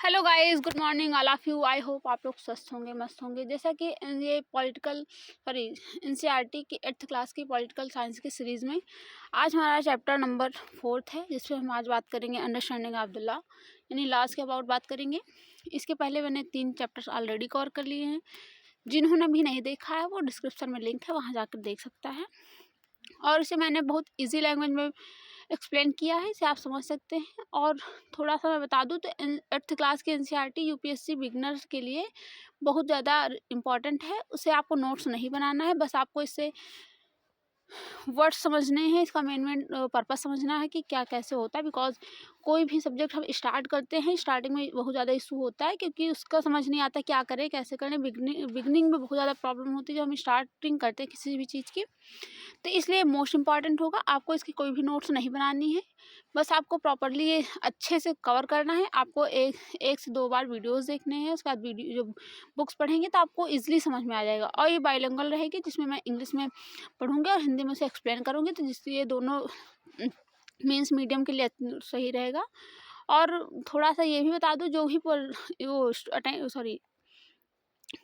Hello guys, good morning all of you. I hope आप लोग स्वस्थ होंगे, मस्त होंगे। जैसा कि ये एनसीईआरटी की 8th क्लास की पॉलिटिकल साइंस की सीरीज़ में आज हमारा चैप्टर नंबर 4 है, जिसमें हम आज बात करेंगे अंडरस्टैंडिंग ऑफ द लॉ, यानी लॉज के अबाउट बात करेंगे। इसके पहले मैंने 3 चैप्टर्स ऑलरेडी कवर कर लिए हैं। जिन्होंने भी नहीं देखा है वो डिस्क्रिप्शन में लिंक है, वहाँ जाकर देख सकता है। और इसे मैंने बहुत ईजी लैंग्वेज में एक्सप्लेन किया है, इसे आप समझ सकते हैं। और थोड़ा सा मैं बता दूं तो 8th क्लास की एनसीईआरटी यूपीएससी बिगनर्स के लिए बहुत ज़्यादा इम्पॉर्टेंट है। उसे आपको नोट्स नहीं बनाना है, बस आपको इससे वर्ड्स समझने हैं, इसका मेन पर्पस समझना है कि क्या कैसे होता है। बिकॉज कोई भी सब्जेक्ट हम स्टार्ट करते हैं, स्टार्टिंग में बहुत ज़्यादा इशू होता है क्योंकि उसका समझ नहीं आता क्या करें कैसे करें। बिगनिंग में बहुत ज़्यादा प्रॉब्लम होती है जब हम स्टार्टिंग करते हैं किसी भी चीज़ की। तो इसलिए मोस्ट इम्पॉर्टेंट होगा आपको इसकी कोई भी नोट्स नहीं बनानी है, बस आपको प्रॉपरली ये अच्छे से कवर करना है। आपको एक से 2 बार वीडियोस देखने हैं, उसके बाद वीडियो जब बुक्स पढ़ेंगे तो आपको इजीली समझ में आ जाएगा। और ये बाइलिंगुअल रहेगी, जिसमें मैं इंग्लिश में पढ़ूंगी और हिंदी में उसे एक्सप्लेन करूँगी, तो जिससे ये दोनों मीन्स मीडियम के लिए सही रहेगा। और थोड़ा सा ये भी बता दूँ, जो भी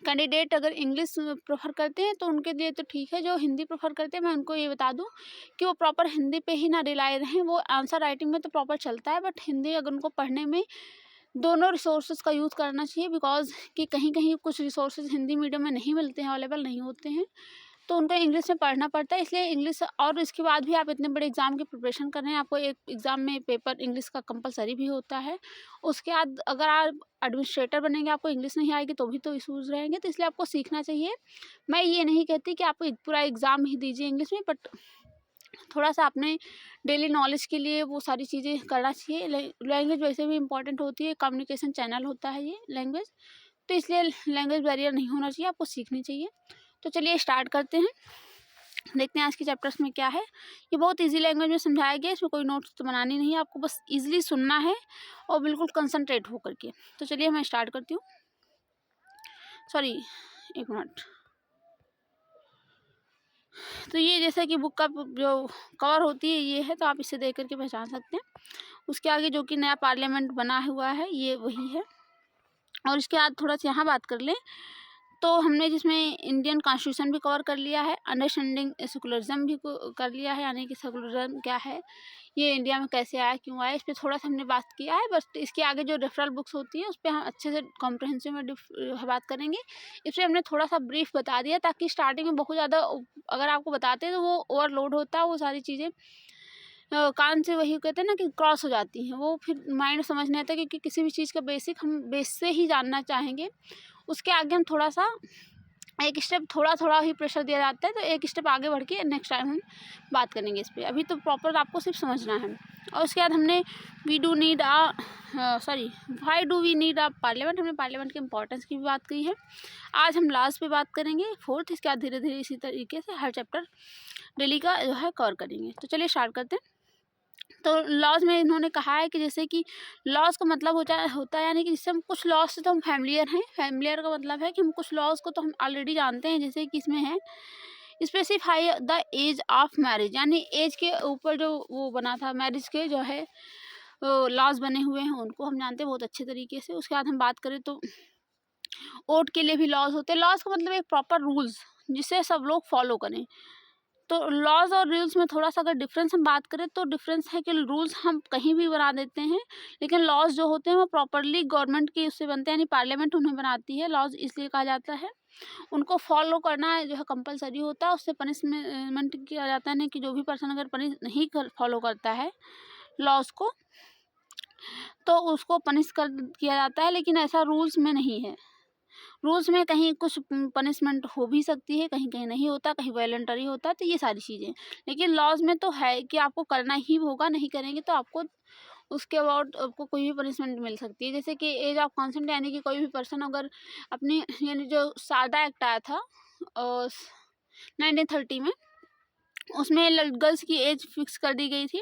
कैंडिडेट अगर इंग्लिश प्रेफर करते हैं तो उनके लिए तो ठीक है, जो हिंदी प्रेफर करते हैं मैं उनको ये बता दूं कि वो प्रॉपर हिंदी पे ही ना रिलाई रहें। वो आंसर राइटिंग में तो प्रॉपर चलता है, बट हिंदी अगर उनको पढ़ने में दोनों रिसोर्सेज का यूज़ करना चाहिए। बिकॉज कि कहीं कहीं कुछ रिसोर्सेज हिंदी मीडियम में नहीं मिलते हैं, अवेलेबल नहीं होते हैं, तो उनको इंग्लिश में पढ़ना पड़ता है। इसलिए इंग्लिश, और इसके बाद भी आप इतने बड़े एग्जाम की प्रिपरेशन कर रहे हैं, आपको एक एग्जाम में पेपर इंग्लिश का कंपलसरी भी होता है। उसके बाद अगर आप एडमिनिस्ट्रेटर बनेंगे, आपको इंग्लिश नहीं आएगी तो भी तो इशूज़ रहेंगे, तो इसलिए आपको सीखना चाहिए। मैं ये नहीं कहती कि आप पूरा एग्ज़ाम ही दीजिए इंग्लिश में, बट थोड़ा सा अपने डेली नॉलेज के लिए वो सारी चीज़ें करना चाहिए। लैंग्वेज वैसे भी इंपॉर्टेंट होती है, कम्युनिकेशन चैनल होता है ये लैंग्वेज, तो इसलिए लैंग्वेज बैरियर नहीं होना चाहिए, आपको सीखनी चाहिए। तो चलिए स्टार्ट करते हैं, देखते हैं आज के चैप्टर्स में क्या है। ये बहुत इजी लैंग्वेज में समझाया गया है, इसमें कोई नोट्स तो बनानी नहीं है, आपको बस इजीली सुनना है और बिल्कुल कंसंट्रेट होकर के। तो चलिए मैं स्टार्ट करती हूँ। सॉरी, एक मिनट। तो ये जैसे कि बुक का जो कवर होती है ये है, तो आप इसे देख करके पहचान सकते हैं। उसके आगे जो कि नया पार्लियामेंट बना हुआ है ये वही है। और इसके बाद थोड़ा सा यहाँ बात कर लें तो हमने जिसमें इंडियन कॉन्स्टिट्यूशन भी कवर कर लिया है, अंडरस्टैंडिंग सेकुलरिज्म भी कर लिया है, यानी कि सेकुलरिज्म क्या है, ये इंडिया में कैसे आया, क्यों आया, इस पर थोड़ा सा हमने बात किया है। बस इसके आगे जो रेफरल बुक्स होती है उस पर हम अच्छे से कॉम्प्रहेंसिव में बात करेंगे। इस पर हमने थोड़ा सा ब्रीफ बता दिया, ताकि स्टार्टिंग में बहुत ज़्यादा अगर आपको बताते हैं तो वो ओवरलोड होता है, वो सारी चीज़ें कान से वही कहते हैं ना कि क्रॉस हो जाती हैं, वो फिर माइंड समझ नहीं आता, क्योंकि किसी भी चीज़ का बेसिक हम बेस से ही जानना चाहेंगे। उसके आगे हम थोड़ा सा एक स्टेप थोड़ा ही प्रेशर दिया जाता है, तो एक स्टेप आगे बढ़ के नेक्स्ट टाइम हम बात करेंगे इस पर। अभी तो प्रॉपर आपको सिर्फ समझना है। और उसके बाद हमने why do we need a parliament, हमने पार्लियामेंट के इंपॉर्टेंस की भी बात की है। आज हम लास्ट पे बात करेंगे 4th, इसके बाद धीरे धीरे इसी तरीके से हर चैप्टर डेली का जो है कवर करेंगे। तो चलिए स्टार्ट करते हैं। तो लॉज में इन्होंने कहा है कि जैसे कि लॉज का मतलब होता है यानी कि जिससे हम कुछ लॉज से तो हम फैमिलियर हैं। फैमिलियर का मतलब है कि हम कुछ लॉज को तो हम ऑलरेडी जानते हैं, जैसे कि इसमें है specify the age of marriage, यानी एज के ऊपर जो वो बना था मैरिज के जो है लॉज बने हुए हैं, उनको हम जानते हैं बहुत अच्छे तरीके से। उसके बाद हम बात करें तो वोट के लिए भी लॉज होते हैं। लॉज का मतलब एक प्रॉपर रूल्स जिसे सब लोग फॉलो करें। तो लॉज और रूल्स में थोड़ा सा अगर डिफरेंस हम बात करें तो डिफरेंस है कि रूल्स हम कहीं भी बना देते हैं, लेकिन लॉज जो होते हैं वो प्रॉपरली गवर्नमेंट की उससे बनते हैं, यानी पार्लियामेंट उन्हें बनाती है। लॉज इसलिए कहा जाता है, उनको फॉलो करना जो है कंपलसरी होता है, उससे पनिशमेंट किया जाता है। नहीं कि जो भी पर्सन अगर पनिश नहीं फॉलो करता है लॉज को तो उसको पनिश कर किया जाता है, लेकिन ऐसा रूल्स में नहीं है। रूल्स में कहीं कुछ पनिशमेंट हो भी सकती है, कहीं कहीं नहीं होता, कहीं वॉलंटरी होता है, तो ये सारी चीज़ें। लेकिन लॉज में तो है कि आपको करना ही होगा, नहीं करेंगे तो आपको उसके अबाउट आपको कोई भी पनिशमेंट मिल सकती है। जैसे कि एज ऑफ कंसेंट, यानी कि कोई भी पर्सन अगर अपनी, यानी जो सादा एक्ट आया था 1930 में, उसमें गर्ल्स की एज फिक्स कर दी गई थी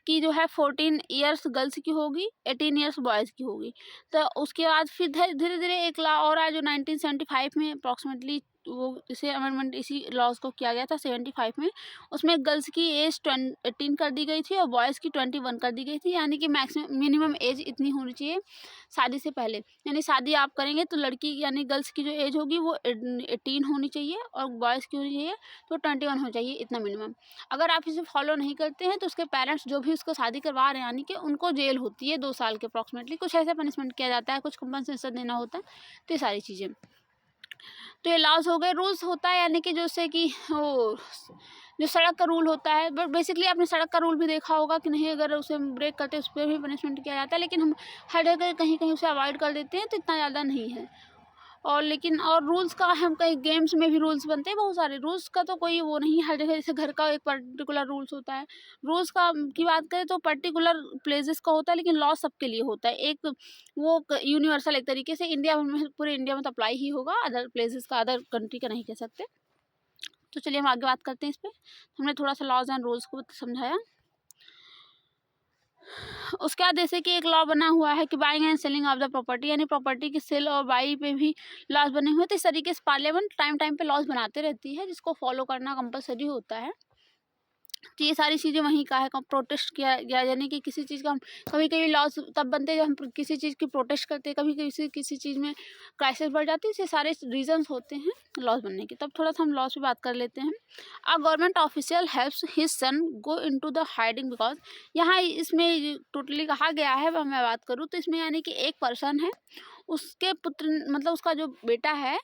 कि जो है 14 ईयर्स गर्ल्स की होगी, 18 ईयर्स बॉयज़ की होगी। तो उसके बाद फिर धीरे धीरे एक लॉ और आया जो 1975 में अप्रॉक्सीमेटली वो इसे अमेंडमेंट इसी लॉज को किया गया था 75 में। उसमें गर्ल्स की एज 18 कर दी गई थी और बॉयज़ की 21 कर दी गई थी, यानी कि मैक्सिमम मिनिमम एज इतनी होनी चाहिए शादी से पहले। यानी शादी आप करेंगे तो लड़की यानी गर्ल्स की जो एज होगी वो 18 होनी चाहिए और बॉयज़ की होनी चाहिए तो 21 होनी चाहिए, इतना मिनिमम। अगर आप इसे फॉलो नहीं करते हैं तो उसके पेरेंट्स जो भी उसको शादी करवा रहे हैं यानी कि उनको जेल होती है 2 साल के अप्रॉक्सीमेटली, कुछ ऐसा पनिशमेंट किया जाता है, कुछ कंपनसेशन देना होता है, तो ये सारी चीज़ें। तो ये लॉज हो गए। रूल्स होता है यानी कि जैसे कि वो जो सड़क का रूल होता है, बट बेसिकली आपने सड़क का रूल भी देखा होगा कि नहीं, अगर उसे ब्रेक करते हैं उस पर भी पनिशमेंट किया जाता है, लेकिन हम हर जगह कहीं कहीं उसे अवॉइड कर देते हैं, तो इतना ज़्यादा नहीं है। और लेकिन और रूल्स का हम कहीं गेम्स में भी रूल्स बनते हैं, बहुत सारे रूल्स का तो कोई वो नहीं, हर जगह जैसे घर का एक पर्टिकुलर रूल्स होता है। रूल्स का की बात करें तो पर्टिकुलर प्लेसेस का होता है, लेकिन लॉ सबके लिए होता है। एक वो यूनिवर्सल एक तरीके से इंडिया में, पूरे इंडिया में तो अप्लाई ही होगा, अदर प्लेसेस का, अदर कंट्री का नहीं कह सकते। तो चलिए हम आगे बात करते हैं इस पर। हमने थोड़ा सा लॉज एंड रूल्स को समझाया। उसके बाद जैसे कि एक लॉ बना हुआ है कि buying and selling of the property, यानी प्रॉपर्टी की सेल और बाई पे भी लॉज बने हुए हैं। तो इस तरीके से पार्लियामेंट टाइम टाइम पे लॉज बनाते रहती है, जिसको फॉलो करना कंपलसरी होता है। तो ये सारी चीज़ें वहीं का है, प्रोटेस्ट किया गया, यानी कि किसी चीज़ का हम कभी कभी लॉज तब बनते हैं जब हम किसी चीज़ की प्रोटेस्ट करते हैं, कभी किसी चीज़ में क्राइसिस बढ़ जाती है, ये सारे रीजंस होते हैं लॉज बनने के। तब थोड़ा सा हम लॉज पे बात कर लेते हैं। A government official helps his son go into the hiding because, यहाँ इसमें टोटली कहा गया है, मैं बात करूँ तो इसमें यानी कि एक पर्सन है, उसके पुत्र मतलब उसका जो बेटा है,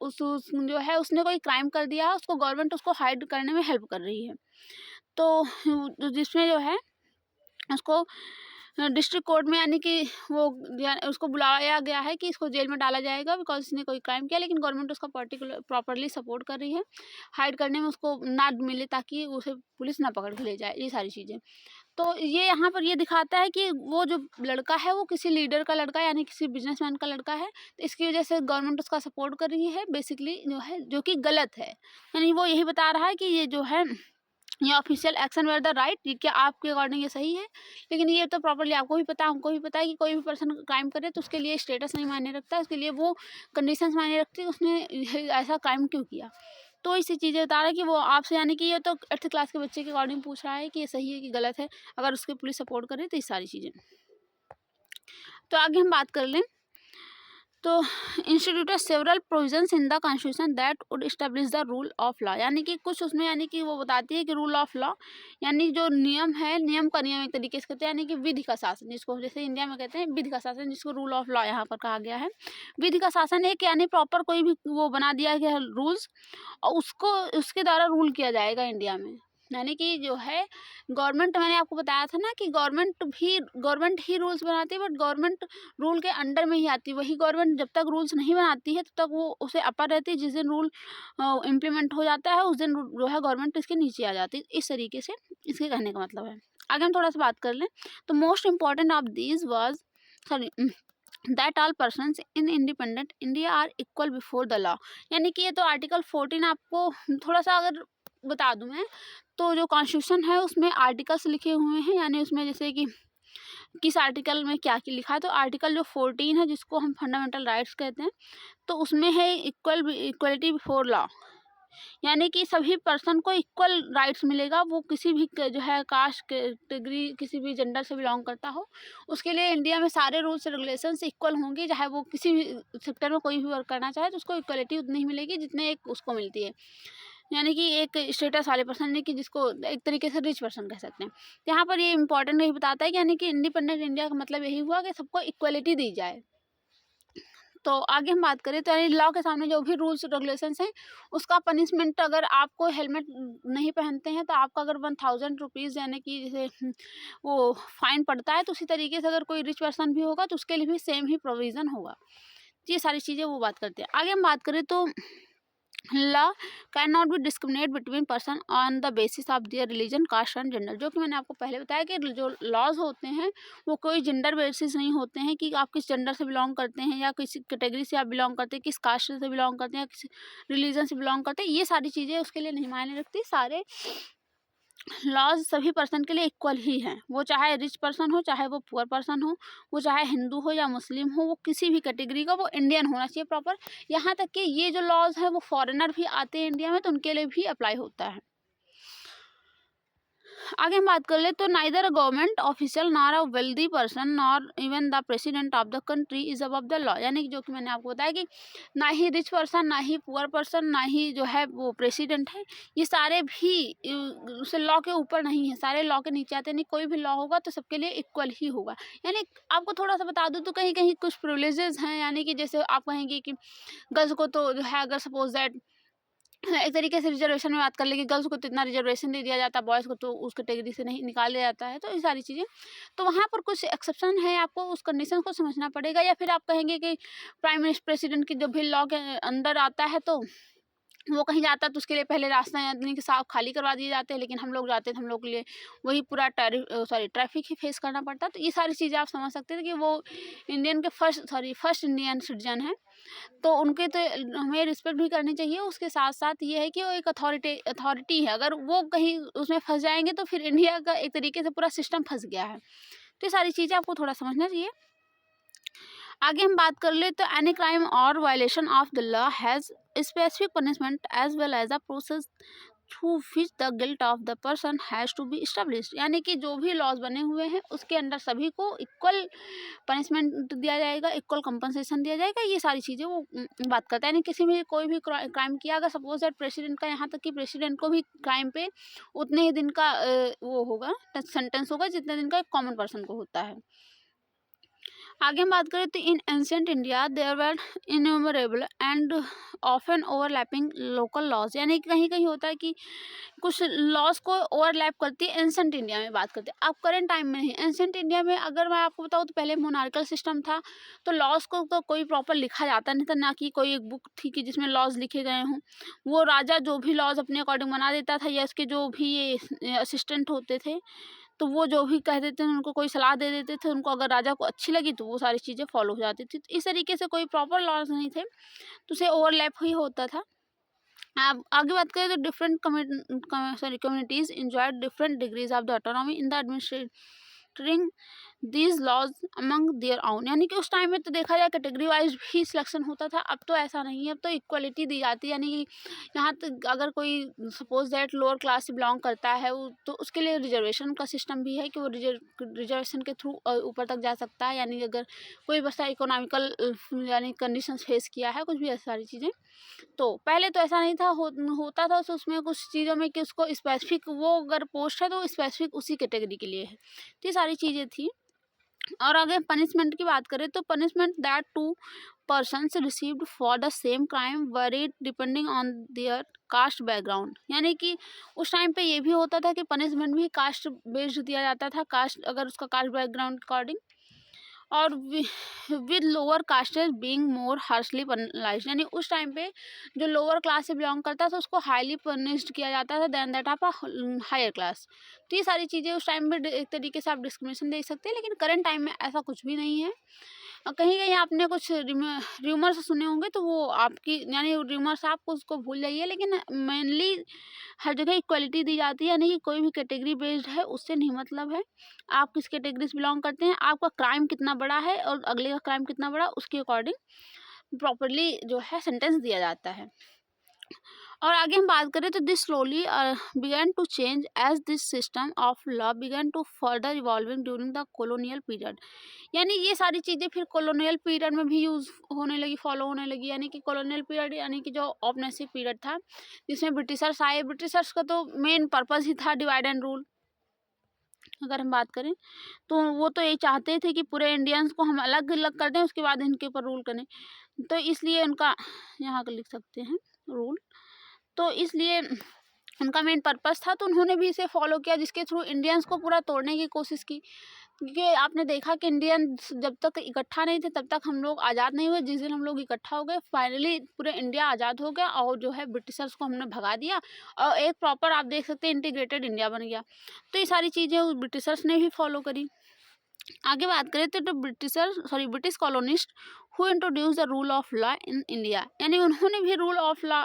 उस जो है उसने कोई क्राइम कर दिया है, उसको गवर्नमेंट उसको हाइड करने में हेल्प कर रही है। तो जिसमें जो है उसको डिस्ट्रिक्ट कोर्ट में यानी कि वो उसको बुलाया गया है कि इसको जेल में डाला जाएगा बिकॉज इसने कोई क्राइम किया, लेकिन गवर्नमेंट उसका पर्टिकुलर प्रॉपरली सपोर्ट कर रही है, हाइड करने में उसको ना मिले ताकि उसे पुलिस ना पकड़ के ले जाए, ये सारी चीज़ें। तो ये यहाँ पर ये दिखाता है कि वो जो लड़का है वो किसी लीडर का लड़का है, यानी किसी बिजनेसमैन का लड़का है, तो इसकी वजह से गवर्नमेंट उसका सपोर्ट कर रही है बेसिकली, जो है जो कि गलत है। यानी वो यही बता रहा है कि ये जो है ये official action where the right, ये क्या आपके अकॉर्डिंग ये सही है, लेकिन ये तो प्रॉपर्ली आपको भी पता है, हमको भी पता है कि कोई भी पर्सन क्राइम करे तो उसके लिए स्टेटस नहीं मायने रखता है, उसके लिए वो कंडीशंस मायने रखती है उसने ऐसा क्राइम क्यों किया। तो इसी चीज़ें बता रहा है कि वो आपसे, यानी कि ये तो 8th क्लास के बच्चे के अकॉर्डिंग पूछ रहा है कि ये सही है कि गलत है, अगर उसकी पुलिस सपोर्ट करे तो ये सारी चीज़ें। तो आगे हम बात कर लें तो instituted several provisions in the constitution that would establish the rule of law, यानी कि कुछ उसमें यानी कि वो बताती है कि रूल ऑफ लॉ यानी जो नियम है, नियम का नियम एक तरीके से कहते हैं, यानी कि विधि का शासन, जिसको जैसे इंडिया में कहते हैं विधि का शासन, जिसको रूल ऑफ लॉ यहाँ पर कहा गया है। विधि का शासन एक यानी प्रॉपर कोई भी वो बना दिया गया रूल्स और उसको उसके द्वारा रूल किया जाएगा इंडिया में। यानी कि जो है गवर्नमेंट, मैंने आपको बताया था ना कि गवर्नमेंट ही रूल्स बनाती है, बट गवर्नमेंट रूल के अंडर में ही आती है। वही गवर्नमेंट जब तक रूल्स नहीं बनाती है तब तक वो उसे अपर रहती है, जिस दिन रूल इम्प्लीमेंट हो जाता है उस दिन जो है गवर्नमेंट इसके नीचे आ जाती है। इस तरीके से इसके कहने का मतलब है। आगे हम थोड़ा सा बात कर लें तो most important of these was sorry that all persons in independent India are equal before the law, यानी कि ये तो आर्टिकल 14 आपको थोड़ा सा अगर बता दूं मैं, तो जो कॉन्स्टिट्यूशन है उसमें आर्टिकल्स लिखे हुए हैं, यानी उसमें जैसे कि किस आर्टिकल में क्या लिखा है, तो आर्टिकल जो 14 है जिसको हम फंडामेंटल राइट्स कहते हैं, तो उसमें है इक्वलिटी बिफोर लॉ, यानी कि सभी पर्सन को इक्वल राइट्स मिलेगा, वो किसी भी जो है कास्ट कैटेगरी किसी भी जेंडर से बिलोंग करता हो, उसके लिए इंडिया में सारे रूल्स रेगुलेशंस इक्वल होंगे, चाहे वो किसी भी सेक्टर में कोई भी वर्क करना चाहे तो उसको इक्वलिटी उतनी ही मिलेगी जितने एक उसको मिलती है, यानी कि एक स्टेटस वाले पर्सन ने कि जिसको एक तरीके से रिच पर्सन कह सकते हैं। तो यहाँ पर ये इंपॉर्टेंट यही बताता है कि यानी कि इंडिपेंडेंट इंडिया का मतलब यही हुआ कि सबको इक्वलिटी दी जाए। तो आगे हम बात करें तो यानी लॉ के सामने जो भी रूल्स रेगुलेशंस हैं उसका पनिशमेंट, अगर आपको हेलमेट नहीं पहनते हैं तो आपका अगर 1000 रुपीज़ यानी कि जैसे वो फाइन पड़ता है, तो उसी तरीके से अगर कोई रिच पर्सन भी होगा तो उसके लिए भी सेम ही प्रोविज़न होगा। ये सारी चीज़ें वो बात करते हैं। आगे हम बात करें तो law can not be discriminate between person on the basis of their religion, caste and gender, जो कि मैंने आपको पहले बताया कि जो लॉज होते हैं वो कोई जेंडर बेसिस नहीं होते हैं कि आप किस जेंडर से बिलोंग करते हैं या किसी कैटेगरी से आप बिलोंग करते हैं, किस कास्ट से बिलोंग करते हैं या किस रिलीजन से बिलोंग करते हैं, ये सारी चीज़ें उसके लिए नहीं मायने रखती। सारे लॉज सभी पर्सन के लिए इक्वल ही हैं, वो चाहे रिच पर्सन हो, चाहे वो पुअर पर्सन हो, वो चाहे हिंदू हो या मुस्लिम हो, वो किसी भी कैटेगरी का, वो इंडियन होना चाहिए प्रॉपर। यहाँ तक कि ये जो लॉज है वो फॉरेनर भी आते हैं इंडिया में तो उनके लिए भी अप्लाई होता है। आगे हम बात कर ले तो neither a government official nor a wealthy person nor even the president of the country is above the law, यानी कि जो कि मैंने आपको बताया कि ना ही रिच पर्सन, ना ही पुअर पर्सन, ना ही जो है वो प्रेसिडेंट है, ये सारे भी उसे लॉ के ऊपर नहीं है, सारे लॉ के नीचे आते नहीं। कोई भी लॉ होगा तो सबके लिए इक्वल ही होगा। यानी आपको थोड़ा सा बता दूं तो कहीं कहीं कुछ प्रिविलेजेस हैं, यानी कि जैसे आप कहेंगे कि गर्ल्स को तो जो है, अगर सपोज दैट एक तरीके से रिजर्वेशन में बात कर ले कि गर्ल्स को तो इतना रिजर्वेशन दे दिया जाता है, बॉयज़ को तो उस कैटेगरी से नहीं निकाल दिया जाता है, तो ये सारी चीज़ें, तो वहाँ पर कुछ एक्सेप्शन है, आपको उस कंडीशन को समझना पड़ेगा। या फिर आप कहेंगे कि प्राइम मिनिस्टर प्रेसिडेंट की जो भी लॉ के अंदर आता है तो वो कहीं जाता है तो उसके लिए पहले रास्ता यानी कि साफ खाली करवा दिए जाते हैं, लेकिन हम लोग जाते हैं तो हम लोग के लिए वही पूरा ट्रैफिक ही फेस करना पड़ता है। तो ये सारी चीज़ें आप समझ सकते थे कि वो इंडियन के फर्स्ट इंडियन सिटीजन हैं, तो उनके तो हमें रिस्पेक्ट भी करनी चाहिए। उसके साथ साथ ये है कि वो एक अथॉरिटी है, अगर वो कहीं उसमें फंस जाएंगे तो फिर इंडिया का एक तरीके से पूरा सिस्टम फंस गया है। तो ये सारी चीज़ें आपको थोड़ा समझना चाहिए। आगे हम बात कर ले तो एनी क्राइम और violation of the law has specific punishment as well as a process through which the guilt of the person has to be established, यानी कि जो भी लॉज बने हुए हैं उसके अंदर सभी को इक्वल पनिशमेंट दिया जाएगा, इक्वल कंपनसेशन दिया जाएगा। ये सारी चीज़ें वो बात करता है। यानी किसी भी कोई भी क्राइम किया, अगर सपोज दैट प्रेसिडेंट का, यहाँ तक कि प्रेसिडेंट को भी क्राइम पे उतने ही दिन का वो होगा, सेंटेंस होगा जितने दिन का एक कॉमन पर्सन को होता है। आगे हम बात करें तो in ancient India there were innumerable and often overlapping local laws, यानी कि कहीं कहीं होता है कि कुछ लॉज को ओवरलैप करती है। एंशिएंट इंडिया में बात करते हैं, अब करंट टाइम में नहीं। एंशिएंट इंडिया में अगर मैं आपको बताऊँ तो पहले मोनार्कल सिस्टम था, तो लॉज को तो कोई प्रॉपर लिखा जाता नहीं था, ना कि कोई एक बुक थी कि जिसमें लॉज लिखे गए हों। वो राजा जो भी लॉज अपने अकॉर्डिंग बना देता था, या उसके जो भी ये असिस्टेंट होते थे, तो वो जो भी कह देते थे, उनको कोई सलाह दे देते थे, उनको अगर राजा को अच्छी लगी तो वो सारी चीज़ें फॉलो हो जाती थी। तो इस तरीके से कोई प्रॉपर लॉज नहीं थे, तो उसे ओवरलैप ही होता था। आप आगे बात करें तो different communities enjoy different degrees of the autonomy in the administrating these laws among their own, यानी कि उस टाइम में तो देखा जाए कैटेगरी वाइज भी सिलेक्शन होता था। अब तो ऐसा नहीं है, अब तो इक्वलिटी दी जाती है। यानी कि यहाँ तक अगर कोई सपोज दैट लोअर क्लास से बिलोंग करता है तो उसके लिए रिजर्वेशन का सिस्टम भी है कि वो रिजर्वेशन के थ्रू ऊपर तक जा सकता है। यानी कि अगर कोई बस इकोनॉमिकल यानी कंडीशन फेस किया है, कुछ भी ऐसी सारी चीज़ें, तो पहले तो ऐसा नहीं था, होता था तो उसमें कुछ चीज़ों में कि उसको स्पेसिफिक, वो अगर पोस्ट है तो स्पेसिफिक उसी कैटेगरी के लिए है। तो ये सारी चीज़ें थी। और अगर पनिशमेंट की बात करें तो punishment that to persons received for the same crime varied depending on their caste background, यानी कि उस टाइम पे ये भी होता था कि पनिशमेंट भी कास्ट बेस्ड दिया जाता था, कास्ट अगर उसका कास्ट बैकग्राउंड अकॉर्डिंग, और with lower castes being more harshly punished, यानी उस टाइम पे जो लोअर क्लास से बिलोंग करता था उसको हाईली पनिश्ड किया जाता था then that of a higher class. तो ये सारी चीज़ें उस टाइम पे एक तरीके से आप डिस्क्रिमिनेशन देख सकते हैं, लेकिन करंट टाइम में ऐसा कुछ भी नहीं है। कहीं कहीं आपने कुछ र्यूमर्स सुने होंगे, तो वो आपकी यानी र्यूमर्स आपको उसको भूल जाइए, लेकिन मेनली हर जगह इक्वलिटी दी जाती है। यानी कि कोई भी कैटेगरी बेस्ड है उससे नहीं मतलब है, आप किस कैटेगरी से बिलोंग करते हैं, आपका क्राइम कितना बड़ा है और अगले का क्राइम कितना बड़ा, उसके अकॉर्डिंग प्रॉपरली जो है सेंटेंस दिया जाता है। और आगे हम बात करें तो this slowly began to change as this system of law began to further evolving during the colonial period, यानी ये सारी चीज़ें फिर कॉलोनियल पीरियड में भी यूज़ होने लगी, फॉलो होने लगी। यानी कि कॉलोनियल पीरियड यानी कि जो औपनिवेशिक पीरियड था जिसमें ब्रिटिशर्स आए, ब्रिटिशर्स का तो मेन पर्पज़ ही था डिवाइड एंड रूल। अगर हम बात करें तो वो तो ये चाहते थे कि पूरे इंडियंस को हम अलग अलग कर दें, उसके बाद इनके ऊपर रूल करें, तो इसलिए उनका यहाँ का लिख सकते हैं रूल, तो इसलिए उनका मेन पर्पस था, तो उन्होंने भी इसे फॉलो किया जिसके थ्रू इंडियंस को पूरा तोड़ने की कोशिश की। क्योंकि आपने देखा कि इंडियंस जब तक इकट्ठा नहीं थे तब तक हम लोग आज़ाद नहीं हुए। जिस दिन हम लोग इकट्ठा हो गए फाइनली पूरे इंडिया आज़ाद हो गया और जो है ब्रिटिशर्स को हमने भगा दिया और एक प्रॉपर आप देख सकते हैं इंटीग्रेटेड इंडिया बन गया। तो ये सारी चीज़ें उस ब्रिटिशर्स ने भी फॉलो करी। आगे बात करें तो British colonist who introduce the rule of law in India, यानी उन्होंने भी रूल ऑफ लॉ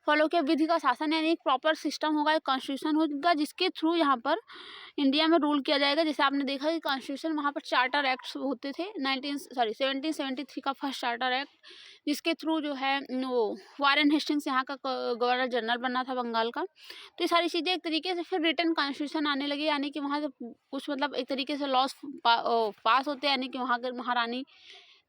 फॉलो किया, विधि का शासन, यानी एक प्रॉपर सिस्टम होगा, एक कॉन्स्टिट्यूशन होगा जिसके थ्रू यहाँ पर इंडिया में रूल किया जाएगा। जैसे आपने देखा कि कॉन्स्टिट्यूशन वहाँ पर चार्टर एक्ट्स होते थे 1773 का फर्स्ट चार्टर एक्ट, जिसके थ्रू जो है वो वारेन हेस्टिंग्स यहाँ का गवर्नर जनरल बनना था बंगाल का। तो ये सारी चीज़ें एक तरीके से फिर रिटन कॉन्स्टिट्यूशन आने लगी, यानी कि वहाँ से कुछ मतलब एक तरीके से लॉज पास होते हैं, यानी कि वहाँ के महारानी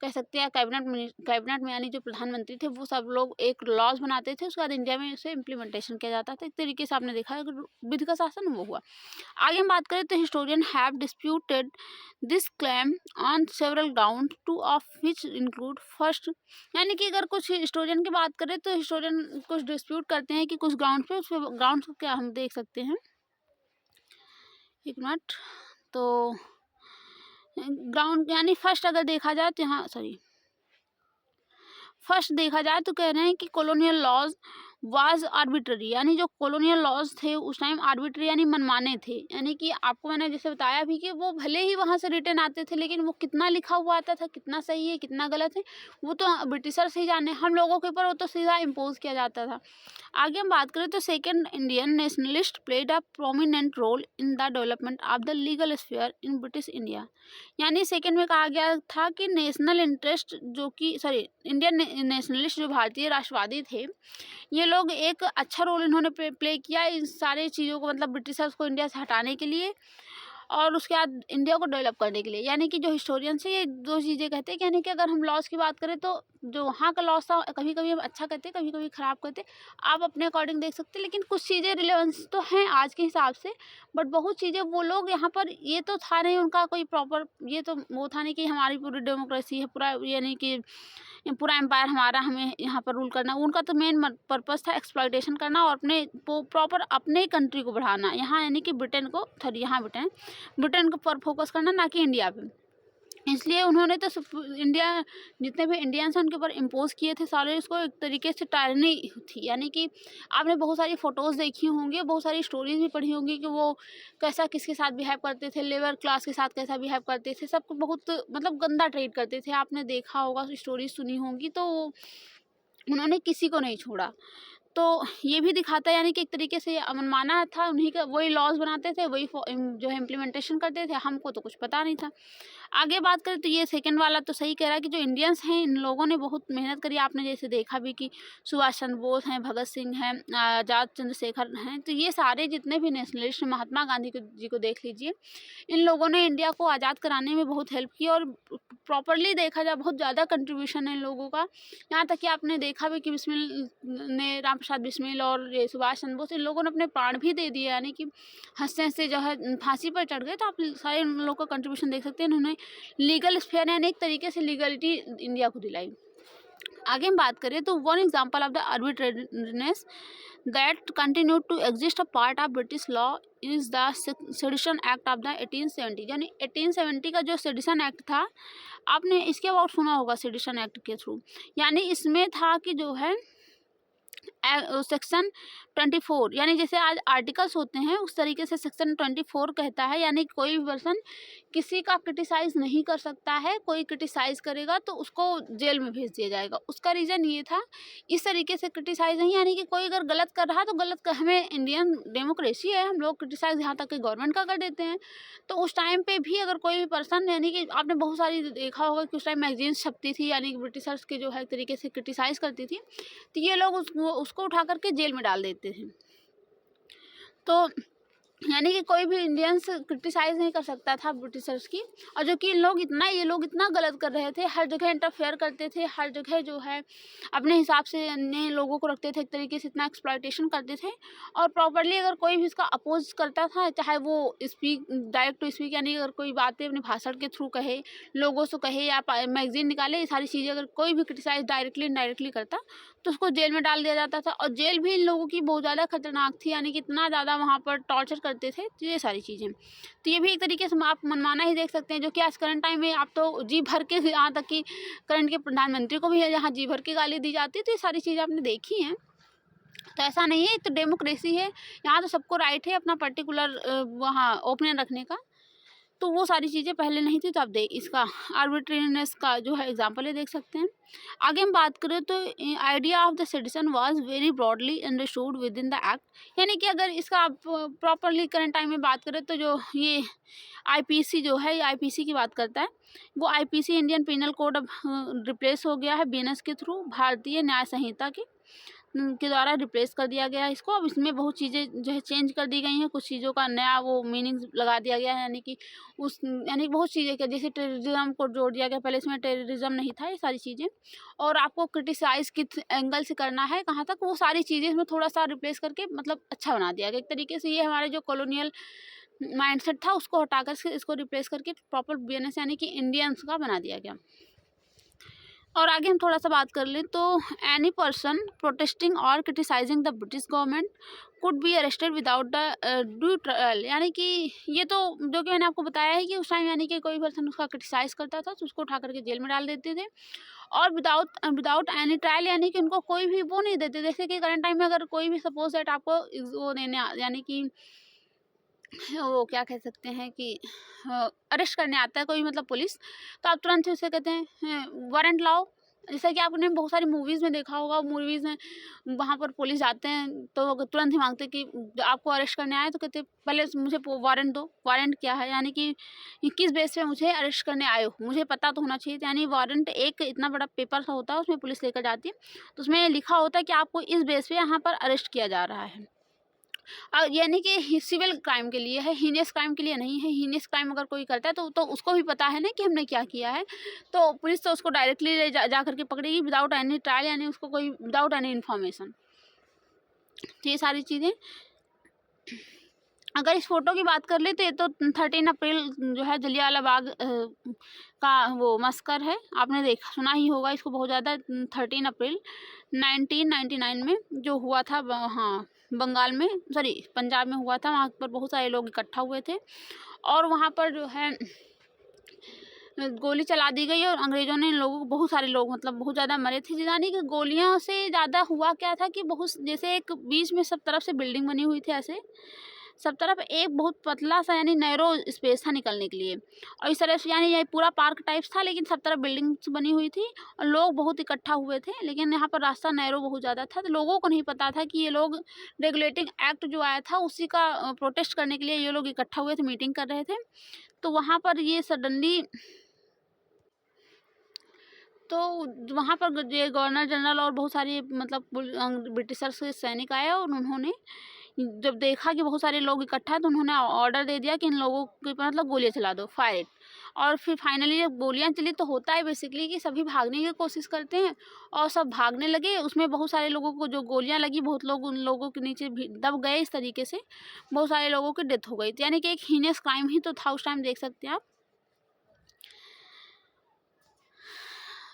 कह सकते हैं कैबिनेट में यानी जो प्रधानमंत्री थे वो सब लोग एक लॉज बनाते थे, उसके बाद इंडिया में उसे इम्प्लीमेंटेशन किया जाता था। एक तरीके से आपने देखा है विधि का शासन वो हुआ। आगे हम बात करें तो historian have disputed this claim on several ground, two of which include first, यानी कि अगर कुछ हिस्टोरियन की बात करें तो हिस्टोरियन कुछ डिस्प्यूट करते हैं कि कुछ ग्राउंड पे, उस ग्राउंड को क्या हम देख सकते हैं, एक मिनट, तो ग्राउंड यानी फर्स्ट अगर देखा जाए तो यहाँ फर्स्ट देखा जाए तो कह रहे हैं कि कॉलोनियल लॉज वाज आर्बिट्ररी, यानी जो कॉलोनियल लॉज थे उस टाइम आर्बिट्ररी यानी मनमाने थे, यानी कि आपको मैंने जैसे बताया भी कि वो भले ही वहाँ से रिटर्न आते थे लेकिन वो कितना लिखा हुआ आता था, कितना सही है कितना गलत है वो तो ब्रिटिशर्स ही जाने, हम लोगों के ऊपर वो तो सीधा इम्पोज किया जाता था। आगे हम बात करें तो second Indian nationalist played a prominent role in the development of the legal sphere in British India, यानी सेकेंड में कहा गया था कि नेशनल इंटरेस्ट जो कि इंडियन नेशनलिस्ट जो भारतीय राष्ट्रवादी थे ये लोग एक अच्छा रोल इन्होंने प्ले किया इन सारी चीज़ों को, मतलब ब्रिटिशर्स को इंडिया से हटाने के लिए और उसके बाद इंडिया को डेवलप करने के लिए। यानी कि जो हिस्टोरियंस है ये दो चीज़ें कहते हैं कि यानी कि अगर हम लॉस की बात करें तो जो वहाँ का लॉस था कभी कभी हम अच्छा कहते कभी कभी ख़राब कहते, आप अपने अकॉर्डिंग देख सकते हैं, लेकिन कुछ चीज़ें रिलेवेंस तो हैं आज के हिसाब से, बट बहुत चीज़ें वो लोग यहाँ पर ये तो था नहीं उनका कोई प्रॉपर, ये तो वो था नहीं कि हमारी पूरी डेमोक्रेसी है पूरा, यानी कि पूरा एम्पायर हमारा, हमें यहाँ पर रूल करना, उनका तो मेन पर्पस था एक्सप्लॉइटेशन करना और अपने प्रॉपर अपने कंट्री को बढ़ाना, यहाँ यानी कि ब्रिटेन को यहाँ ब्रिटेन को पर फोकस करना, ना कि इंडिया पे। इसलिए उन्होंने तो इंडिया जितने भी इंडियंस हैं उनके ऊपर इम्पोज किए थे सारे, इसको एक तरीके से टायरनी थी, यानी कि आपने बहुत सारी फ़ोटोज़ देखी होंगी, बहुत सारी स्टोरीज भी पढ़ी होंगी कि वो कैसा किसके साथ बिहेव करते थे, लेबर क्लास के साथ कैसा बिहेव करते थे, सबको बहुत मतलब गंदा ट्रीट करते थे, आपने देखा होगा स्टोरीज सुनी होंगी, तो उन्होंने किसी को नहीं छोड़ा। तो ये भी दिखाता है यानी कि एक तरीके से मनमाना था उन्हीं का, वही लॉज बनाते थे, वही जो है इम्प्लीमेंटेशन करते थे, हमको तो कुछ पता नहीं था। आगे बात करें तो ये सेकंड वाला तो सही कह रहा है कि जो इंडियंस हैं इन लोगों ने बहुत मेहनत करी, आपने जैसे देखा भी कि सुभाष चंद्र बोस हैं, भगत सिंह हैं, आज़ाद चंद्रशेखर हैं, तो ये सारे जितने भी नेशनलिस्ट, महात्मा गांधी जी को देख लीजिए, इन लोगों ने इंडिया को आज़ाद कराने में बहुत हेल्प की और प्रॉपरली देखा जाए बहुत ज़्यादा कंट्रीब्यूशन है इन लोगों का। यहाँ तक कि आपने देखा भी कि बिस्मिल ने, राम प्रसाद बिस्मिल और ये सुभाष चंद्र बोस, इन लोगों ने अपने प्राण भी दे दिए, यानी कि हंसते हंसते जो है फांसी पर चढ़ गए। तो आप सारे इन लोगों का कंट्रीब्यूशन देख सकते हैं, इन्होंने लीगल स्फीयर यानी एक तरीके से लीगलिटी इंडिया को दिलाई। आगे हम बात करें तो one example of the arbitrariness that continued to exist a part of British law is the sedition act of the 1870, यानी 1870 का जो सेडिशन एक्ट था, आपने इसके अबाउट सुना होगा सेडिशन एक्ट के थ्रू, यानी इसमें था कि जो है सेक्शन 24, यानी जैसे आज आर्टिकल्स होते हैं उस तरीके से सेक्शन 24 कहता है, यानी कोई भी पर्सन किसी का क्रिटिसाइज़ नहीं कर सकता है, कोई क्रिटिसाइज़ करेगा तो उसको जेल में भेज दिया जाएगा। उसका रीज़न ये था, इस तरीके से क्रिटिसाइज़ नहीं, यानी कि कोई अगर गलत कर रहा है तो गलत कर, हमें इंडियन डेमोक्रेसी है, हम लोग क्रिटिसाइज़ यहाँ तक कि गवर्नमेंट का कर देते हैं। तो उस टाइम पे भी अगर कोई भी पर्सन, यानी कि आपने बहुत सारी देखा होगा कि उस टाइम मैगजीन छपती थी, यानी कि ब्रिटिशर्स के जो है तरीके से क्रिटिसाइज़ करती थी, तो ये लोग उसको उठा करके जेल में डाल देते थे। तो यानी कि कोई भी इंडियंस क्रिटिसाइज़ नहीं कर सकता था ब्रिटिशर्स की, और जो कि ये लोग इतना गलत कर रहे थे, हर जगह इंटरफेयर करते थे, हर जगह जो है अपने हिसाब से अन्य लोगों को रखते थे, एक तरीके से इतना एक्सप्लॉइटेशन करते थे। और प्रॉपरली अगर कोई भी इसका अपोज करता था, चाहे वो स्पीक डायरेक्ट टू स्पीक, यानी अगर कोई बातें अपने भाषण के थ्रू कहे, लोगों से कहे या मैगजीन निकाले, ये सारी चीज़ें अगर कोई भी क्रिटिसाइज डायरेक्टली इनडायरेक्टली करता तो उसको जेल में डाल दिया जाता था। और जेल भी इन लोगों की बहुत ज़्यादा खतरनाक थी, यानी कि इतना ज़्यादा वहाँ पर टॉर्चर करते थे, तो ये सारी चीज़ें। तो ये भी एक तरीके से आप मनमाना ही देख सकते हैं, जो कि आज करंट टाइम में आप तो जी भर के, यहाँ तक कि करंट के प्रधानमंत्री को भी है जहाँ जी भर के गाली दी जाती है, तो ये सारी चीज़ें आपने देखी हैं। तो ऐसा नहीं है, तो डेमोक्रेसी है, यहाँ तो सबको राइट है अपना पर्टिकुलर वहाँ ओपिनियन रखने का। तो वो सारी चीज़ें पहले नहीं थी। तो आप देख इसका आर्बिट्रेरीनेस का जो है एग्जाम्पल ये देख सकते हैं। आगे हम बात करें तो idea of the citizen was very broadly understood with in the act, यानी कि अगर इसका आप प्रॉपरली करंट टाइम में बात करें तो जो ये आईपीसी जो है, ये आईपीसी की बात करता है। वो आईपीसी इंडियन पिनल कोड अब रिप्लेस हो गया है बीएनएस के थ्रू, भारतीय न्याय संहिता के द्वारा रिप्लेस कर दिया गया है इसको। अब इसमें बहुत चीज़ें जो है चेंज कर दी गई हैं, कुछ चीज़ों का नया वो मीनिंग लगा दिया गया है, यानी कि बहुत चीज़ें क्या, जैसे टेररिज्म को जोड़ दिया गया, पहले इसमें टेररिज्म नहीं था, ये सारी चीज़ें। और आपको क्रिटिसाइज किस एंगल से करना है, कहाँ तक, वो सारी चीज़ें इसमें थोड़ा सा रिप्लेस करके मतलब अच्छा बना दिया गया एक तरीके से। ये हमारे जो कॉलोनियल माइंडसेट था उसको हटाकर इसको रिप्लेस करके प्रॉपर बीएनएस यानी कि इंडियंस का बना दिया गया। और आगे हम थोड़ा सा बात कर लें तो एनी पर्सन प्रोटेस्टिंग और criticising the British government could be arrested without the due trial, यानी कि ये तो जो कि मैंने आपको बताया है कि उस टाइम यानी कि कोई पर्सन उसका क्रिटिसाइज करता था तो उसको उठा करके जेल में डाल देते थे, और विदाउट एनी ट्रायल, यानी कि उनको कोई भी वो नहीं देते। जैसे कि करंट टाइम में अगर कोई भी सपोज दैट आपको वो देने यानी कि वो क्या कह सकते हैं कि अरेस्ट करने आता है कोई मतलब पुलिस, तो आप तुरंत से उसे कहते हैं वारंट लाओ। जैसा कि आपने बहुत सारी मूवीज़ में देखा होगा, मूवीज़ में वहाँ पर पुलिस जाते हैं तो तुरंत ही मांगते कि आपको अरेस्ट करने आए, तो कहते पहले मुझे वारंट दो। वारंट क्या है, यानी कि किस बेस पे मुझे अरेस्ट करने आए हो, मुझे पता तो होना चाहिए। यानी वारंट एक इतना बड़ा पेपर सा होता है, उसमें पुलिस लेकर जाती है, तो उसमें लिखा होता है कि आपको इस बेस पे यहाँ पर अरेस्ट किया जा रहा है। यानी कि सिविल क्राइम के लिए है, हीनियस क्राइम के लिए नहीं है। हीनियस क्राइम अगर कोई करता है तो उसको भी पता है ना कि हमने क्या किया है, तो पुलिस तो उसको डायरेक्टली जा करके पकड़ेगी विदाउट एनी ट्रायल, यानी उसको कोई विदाउट एनी इन्फॉर्मेशन। तो ये सारी चीज़ें। अगर इस फोटो की बात कर ले तो ये तो 13 अप्रैल जो है जलियांवाला बाग का वो मस्कर है, आपने देखा सुना ही होगा इसको बहुत ज़्यादा। 13 अप्रैल 1999 में जो हुआ था, हाँ बंगाल में, सॉरी पंजाब में हुआ था। वहाँ पर बहुत सारे लोग इकट्ठा हुए थे और वहाँ पर जो है गोली चला दी गई और अंग्रेज़ों ने लोगों को, बहुत सारे लोग मतलब बहुत ज़्यादा मरे थे। यानी कि गोलियों से ज़्यादा हुआ क्या था कि बहुत, जैसे एक बीच में सब तरफ से बिल्डिंग बनी हुई थी, ऐसे सब तरफ एक बहुत पतला सा यानी नैरो स्पेस था निकलने के लिए, और इस तरह से यानी ये पूरा पार्क टाइप्स था, लेकिन सब तरफ बिल्डिंग्स बनी हुई थी और लोग बहुत इकट्ठा हुए थे, लेकिन यहाँ पर रास्ता नैरो बहुत ज़्यादा था। तो लोगों को नहीं पता था कि ये लोग रेगुलेटिंग एक्ट जो आया था उसी का प्रोटेस्ट करने के लिए ये लोग इकट्ठा हुए थे, मीटिंग कर रहे थे। तो वहाँ पर ये सडनली, तो वहाँ पर ये गवर्नर जनरल और बहुत सारे मतलब ब्रिटिशर्स के सैनिक आए और उन्होंने जब देखा कि बहुत सारे लोग इकट्ठा, तो उन्होंने ऑर्डर दे दिया कि इन लोगों के ऊपर मतलब गोलियाँ चला दो, फायर इट। और फिर फाइनली जब गोलियाँ चली तो होता है बेसिकली कि सभी भागने की कोशिश करते हैं और सब भागने लगे। उसमें बहुत सारे लोगों को जो गोलियाँ लगी, बहुत लोग उन लोगों के नीचे दब गए, इस तरीके से बहुत सारे लोगों की डेथ हो गई। यानी कि एक हीनियस क्राइम ही तो था उस टाइम, देख सकते हैं आप।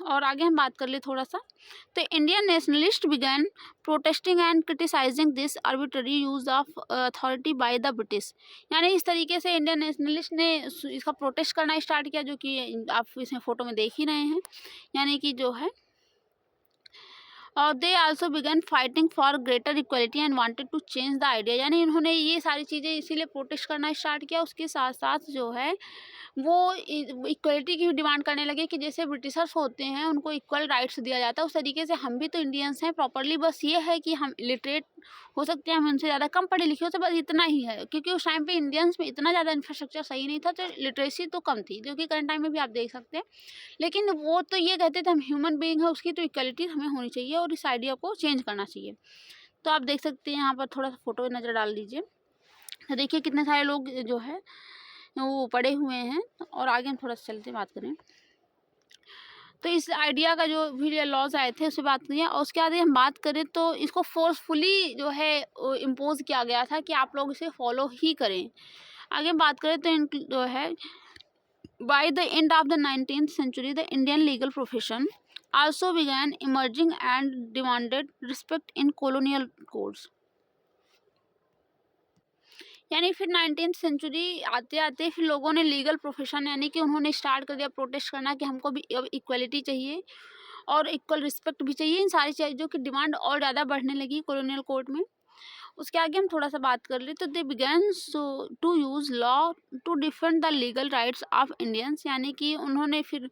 और आगे हम बात कर ले थोड़ा सा, तो Indian nationalist began protesting and criticising this arbitrary use of authority by the British, यानी इस तरीके से इंडियन नेशनलिस्ट ने इसका प्रोटेस्ट करना स्टार्ट किया, जो कि आप इसमें फोटो में देख ही रहे हैं। यानी कि जो है, और they also began fighting for greater equality and wanted to change the idea, यानी इन्होंने ये सारी चीज़ें इसीलिए प्रोटेस्ट करना स्टार्ट किया। उसके साथ साथ जो है वो इक्वलिटी की डिमांड करने लगे कि जैसे ब्रिटिशर्स होते हैं उनको इक्वल राइट्स दिया जाता है, उस तरीके से हम भी तो इंडियंस हैं प्रॉपरली, बस ये है कि हम लिटरेट हो सकते हैं, हम उनसे ज़्यादा कम पढ़े लिखे हो, तो बस इतना ही है। क्योंकि उस टाइम पे इंडियंस में इतना ज़्यादा इंफ्रास्ट्रक्चर सही नहीं था, तो लिटरेसी तो कम थी, जो कि करंट टाइम में भी आप देख सकते हैं। लेकिन वो तो ये कहते थे हम ह्यूमन बीइंग है, उसकी तो इक्वलिटी हमें होनी चाहिए और इस आइडिया को चेंज करना चाहिए। तो आप देख सकते हैं यहाँ पर थोड़ा सा फोटो नज़र डाल दीजिए, तो देखिए कितने सारे लोग जो है वो पड़े हुए हैं। और आगे हम थोड़ा सा चलते बात करें, तो इस आइडिया का जो भी लॉज आए थे उससे बात करिए। और उसके बाद हम बात करें तो इसको फोर्सफुली जो है इम्पोज किया गया था कि आप लोग इसे फॉलो ही करें। आगे हम बात करें तो जो है by the end of the 19th century the Indian legal profession also began emerging and demanded respect in colonial codes, यानी फिर 19th सेंचुरी आते आते फिर लोगों ने लीगल प्रोफेशन यानी कि उन्होंने स्टार्ट कर दिया प्रोटेस्ट करना कि हमको भी अब इक्वलिटी चाहिए और इक्वल रिस्पेक्ट भी चाहिए। इन सारी चीज़ों की डिमांड और ज़्यादा बढ़ने लगी कॉलोनियल कोड में। उसके आगे हम थोड़ा सा बात कर ले तो they began to use law to defend the legal rights of Indians, यानी कि उन्होंने फिर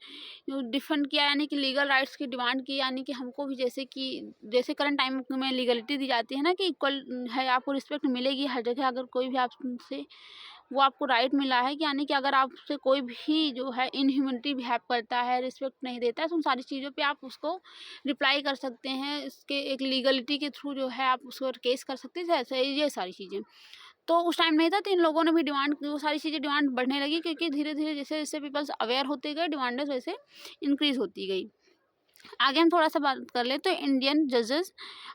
डिफेंड किया, यानी कि लीगल राइट्स की डिमांड की, यानी कि हमको भी जैसे करंट टाइम में लीगलिटी दी जाती है ना कि इक्वल है, आपको रिस्पेक्ट मिलेगी हर जगह, अगर कोई भी आपसे वो आपको राइट मिला है कि यानी कि अगर आपसे कोई भी जो है इनह्यूमनिटी बिहेव करता है, रिस्पेक्ट नहीं देता है, तो उन सारी चीज़ों पे आप उसको रिप्लाई कर सकते हैं, इसके एक लीगलिटी के थ्रू जो है आप उसको केस कर सकते हैं, ऐसे ये सारी चीज़ें। तो उस टाइम नहीं था, तो इन लोगों ने भी डिमांड की, वो सारी चीज़ें डिमांड बढ़ने लगी, क्योंकि धीरे धीरे जैसे जैसे पीपल्स अवेयर होते गए, डिमांड वैसे इंक्रीज होती गई। आगे हम थोड़ा सा बात कर ले तो इंडियन जजेस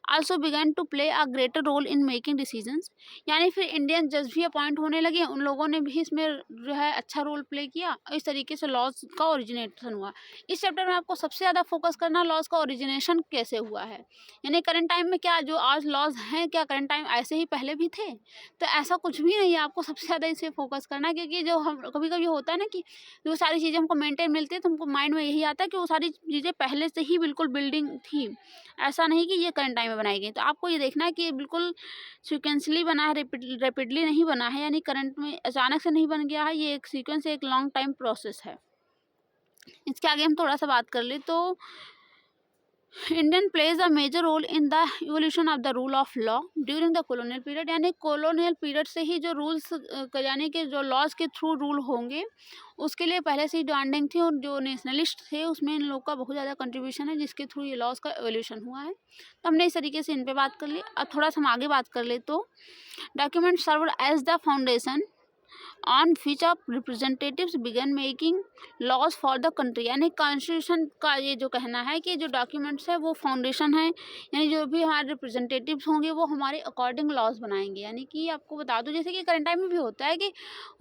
also began to play a greater role in making decisions, यानी फिर इंडियन जज भी अपॉइंट होने लगे, उन लोगों ने भी इसमें जो है अच्छा रोल प्ले किया, इस तरीके से लॉज का ओरिजिनेशन हुआ। इस चैप्टर में आपको सबसे ज़्यादा फोकस करना लॉज का ओरिजिनेशन कैसे हुआ है, यानी करंट टाइम में क्या जो आज लॉज हैं क्या करंट टाइम ऐसे ही पहले भी थे, तो ऐसा कुछ भी नहीं है, आपको सबसे ज़्यादा इसे फोकस करना है, क्योंकि जो हम कभी कभी होता है ना कि जो सारी चीज़ें हमको मेंटेन मिलती है तो हमको माइंड में यही आता है कि वो सारी चीज़ें पहले से ही बिल्कुल बिल्डिंग थी, ऐसा नहीं कि ये करंट टाइम में बनाई गई। तो आपको ये देखना है कि ये बिल्कुल सीक्वेंसली बना है, रैपिडली नहीं बना है, यानी करंट में अचानक से नहीं बन गया है, ये एक सीक्वेंस एक लॉन्ग टाइम प्रोसेस है। इसके आगे हम थोड़ा सा बात कर ले तो Indian plays a major role in the evolution of the rule of law during the colonial period, यानी कॉलोनियल पीरियड से ही जो रूल्स यानी कि जो लॉज के थ्रू रूल होंगे उसके लिए पहले से ही डिमांडिंग थी, और जो नेशनलिस्ट थे उसमें इन लोग का बहुत ज़्यादा कंट्रीब्यूशन है, जिसके थ्रू ये लॉज का एवोल्यूशन हुआ है। तो हमने इस तरीके से इन पे बात कर ली। अब थोड़ा सा हम आगे बात कर ले तो document served as the foundation on which of representatives began making laws for the country, यानी कॉन्स्टिट्यूशन का ये जो कहना है कि जो डॉक्यूमेंट्स है वो फाउंडेशन है, यानी जो भी हमारे रिप्रेजेंटेटिव्स होंगे वो हमारे अकॉर्डिंग लॉज बनाएंगे। यानी कि आपको बता दूं जैसे कि करंट टाइम में भी होता है कि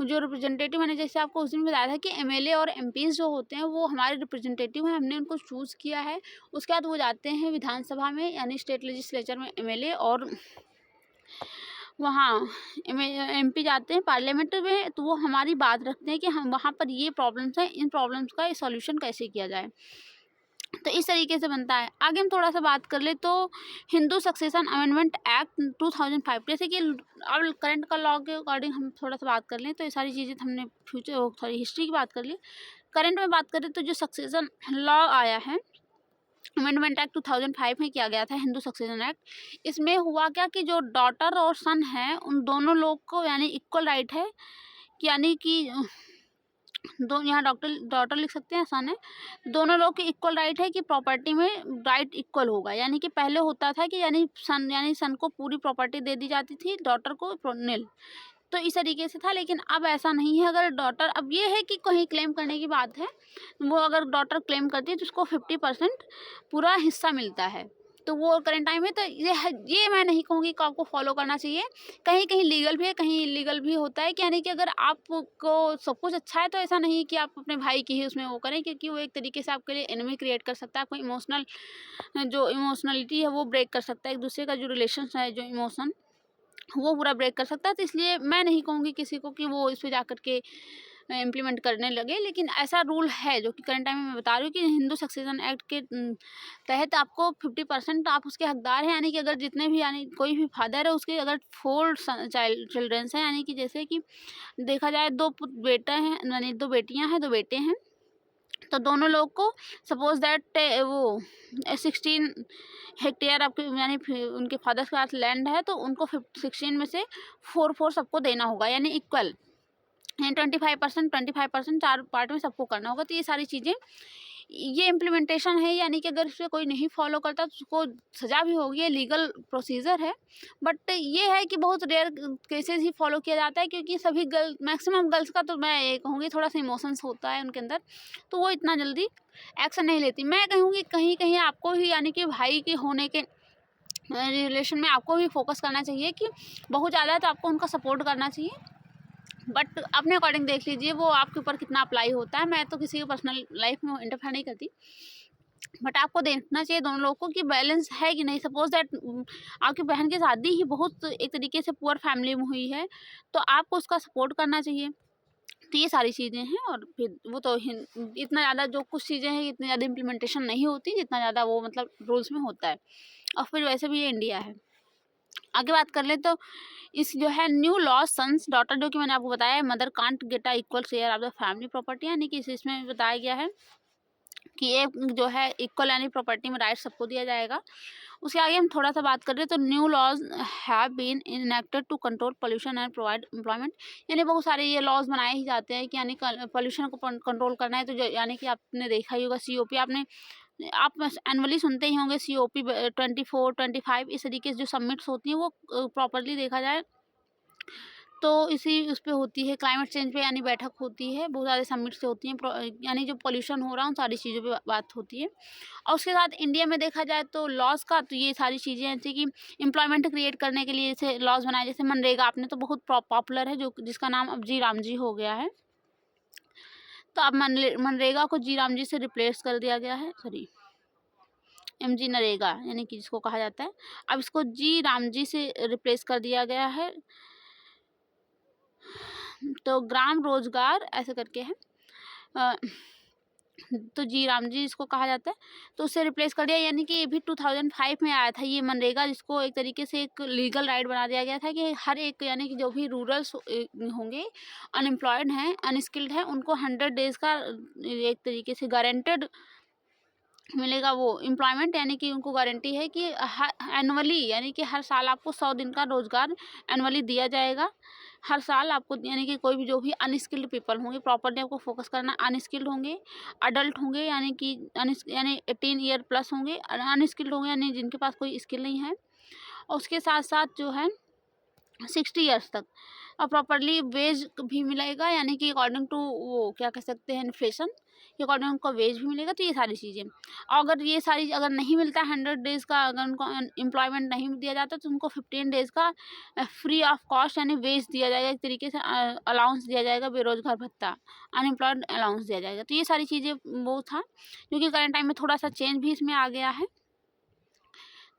जो रिप्रेजेंटेटिव मैंने जैसे आपको उस दिन बताया था कि एमएलए और एमपीज जो होते हैं वो हमारे रिप्रेजेंटेटिव हैं, हमने उनको चूज़ किया है, उसके बाद वो जाते हैं विधानसभा में यानी स्टेट लेजिस्लेचर में एमएलए, और वहाँ एमपी जाते हैं पार्लियामेंट में, तो वो हमारी बात रखते हैं कि हम वहाँ पर ये प्रॉब्लम्स हैं, इन प्रॉब्लम्स का सॉल्यूशन कैसे किया जाए। तो इस तरीके से बनता है। आगे हम थोड़ा सा बात कर ले तो हिंदू सक्सेशन अमेंडमेंट एक्ट 2005, जैसे कि अब करंट का लॉ के अकॉर्डिंग हम थोड़ा सा बात कर लें तो ये सारी चीज़ें हमने हिस्ट्री की बात कर ली। करंट में बात करें तो जो सक्सेशन लॉ आया है अमेंडमेंट एक्ट 2005 में किया गया था, हिंदू सक्सेशन एक्ट, इसमें हुआ क्या कि जो डॉटर और सन है उन दोनों लोग को यानी इक्वल राइट है, कि यानी कि दो यहाँ डॉक्टर डॉटर लिख सकते हैं, सन है, दोनों लोग की इक्वल राइट है कि प्रॉपर्टी में राइट इक्वल होगा। यानी कि पहले होता था कि यानी सन को पूरी प्रॉपर्टी दे दी जाती थी, डॉटर को नील, तो इस तरीके से था। लेकिन अब ऐसा नहीं है, अगर डॉटर, अब ये है कि कहीं क्लेम करने की बात है, वो अगर डॉटर क्लेम करती है तो उसको 50% पूरा हिस्सा मिलता है। तो वो करंट टाइम में तो ये मैं नहीं कहूँगी कि आपको फॉलो करना चाहिए, कहीं कहीं लीगल भी है, कहीं इलीगल भी होता है कि यानी कि अगर आपको सब कुछ अच्छा है तो ऐसा नहीं कि आप अपने भाई की ही उसमें वो करें, क्योंकि वो एक तरीके से आपके लिए एनिमी क्रिएट कर सकता है, आपको जो इमोशनलिटी है वो ब्रेक कर सकता है, एक दूसरे का जो रिलेशन है, जो इमोशन वो पूरा ब्रेक कर सकता है। तो इसलिए मैं नहीं कहूँगी किसी को कि वो इस पे जा कर के इम्प्लीमेंट करने लगे, लेकिन ऐसा रूल है जो कि करंट टाइम में मैं बता रही हूँ कि हिंदू सक्सेशन एक्ट के तहत आपको 50% आप उसके हकदार हैं, यानी कि अगर जितने भी यानी कोई भी फादर है उसके अगर 4 चिल्ड्रंस हैं, यानी कि जैसे कि देखा जाए 2 बेटा हैं, यानी 2 बेटियाँ हैं, 2 बेटे हैं, तो दोनों लोग को सपोज दैट वो 16 हेक्टेयर आपके यानी उनके फादर्स के पास लैंड है, तो उनको 16 में से 4 सबको देना होगा, यानी इक्वल, यानी 25% 4 पार्ट में सबको करना होगा। तो ये सारी चीज़ें ये इम्प्लीमेंटेशन है, यानी कि अगर इसे कोई नहीं फॉलो करता तो उसको सज़ा भी होगी, ये लीगल प्रोसीजर है। बट ये है कि बहुत रेयर केसेस ही फॉलो किया जाता है, क्योंकि सभी मैक्सिमम गर्ल्स का तो मैं ये कहूँगी थोड़ा सा इमोशंस होता है उनके अंदर, तो वो इतना जल्दी एक्शन नहीं लेती। मैं कहूँगी कहीं कहीं आपको ही यानी कि भाई के होने के रिलेशन में आपको भी फोकस करना चाहिए कि बहुत ज़्यादा है तो आपको उनका सपोर्ट करना चाहिए, बट अपने अकॉर्डिंग देख लीजिए वो आपके ऊपर कितना अप्लाई होता है। मैं तो किसी की पर्सनल लाइफ में इंटरफेयर नहीं करती, बट आपको देखना चाहिए दोनों लोगों को कि बैलेंस है कि नहीं। सपोज दैट आपकी बहन की शादी ही बहुत एक तरीके से पुअर फैमिली में हुई है, तो आपको उसका सपोर्ट करना चाहिए। तो ये सारी चीज़ें हैं, और फिर वो तो इतना ज़्यादा जो कुछ चीज़ें हैं इतनी ज़्यादा इम्प्लीमेंटेशन नहीं होती जितना ज़्यादा वो मतलब रूल्स में होता है, और फिर वैसे भी ये इंडिया है। आगे बात कर ले तो इस जो है न्यू लॉ सन्स डॉटर, जो कि मैंने आपको बताया है, mother can't get a equal share of the family property, यानी कि इसमें बताया गया है कि ये जो है इक्वल यानी प्रॉपर्टी में राइट सबको दिया जाएगा। उसके आगे हम थोड़ा सा बात कर रहे हैं तो new laws have been enacted to control pollution and provide employment, यानी बहुत सारे ये लॉज बनाए ही जाते हैं कि यानी पोल्यूशन को कंट्रोल करना है। तो यानी कि आपने देखा ही होगा सीओपी, आप एनुअली सुनते ही होंगे सीओपी 24 25 इस तरीके से जो सबमिट्स होती हैं वो प्रॉपरली देखा जाए तो इसी उस पे होती है, क्लाइमेट चेंज पे यानी बैठक होती है, बहुत सारे समिट से होती हैं, यानी जो पोल्यूशन हो रहा है उन सारी चीज़ों पे बात होती है। और उसके साथ इंडिया में देखा जाए तो लॉज का, तो ये सारी चीज़ें जैसे कि एम्प्लॉयमेंट क्रिएट करने के लिए जैसे लॉज बनाए, जैसे मनरेगा आपने तो बहुत पॉपुलर है, जो जिसका नाम अब जी राम जी हो गया है। तो अब मनरेगा को जी राम जी से रिप्लेस कर दिया गया है, सॉरी MG नरेगा यानी कि जिसको कहा जाता है, अब इसको जी राम जी से रिप्लेस कर दिया गया है। तो ग्राम रोजगार ऐसे करके है, तो जी राम जी इसको कहा जाता है, तो उससे रिप्लेस कर दिया, यानी कि ये भी 2005 में आया था ये मनरेगा, जिसको एक तरीके से एक लीगल राइट बना दिया गया था कि हर एक यानी कि जो भी रूरल्स होंगे, अनएम्प्लॉयड हैं, अनस्किल्ड हैं, उनको 100 डेज का एक तरीके से गारंटेड मिलेगा वो एम्प्लॉयमेंट, यानी कि उनको गारंटी है कि एनुअली यानी कि हर साल आपको 100 दिन का रोजगार एनुअली दिया जाएगा। हर साल आपको यानी कि कोई भी जो भी अनस्किल्ड पीपल होंगे, प्रॉपर्ली आपको फोकस करना, अनस्किल्ड होंगे, अडल्ट होंगे यानी कि यानी 18 ईयर प्लस होंगे, अनस्किल्ड होंगे यानी जिनके पास कोई स्किल नहीं है, और उसके साथ साथ जो है 60 ईयर्स तक, और प्रॉपरली वेज भी मिलेगा, यानी कि अकॉर्डिंग टू वो क्या कह सकते हैं इन्फ्लेशन के अकॉर्डिंग उनको वेज भी मिलेगा। तो ये सारी चीज़ें, और अगर ये सारी अगर नहीं मिलता 100 डेज़ का, अगर उनको एम्प्लॉयमेंट नहीं दिया जाता तो उनको 15 डेज़ का फ्री ऑफ कॉस्ट यानी वेज दिया जाएगा, एक तरीके से अलाउंस दिया जाएगा, बेरोजगार भत्ता, अनएम्प्लॉयड अलाउंस दिया जाएगा। तो ये सारी चीज़ें वो था, क्योंकि करंट टाइम में थोड़ा सा चेंज भी इसमें आ गया है।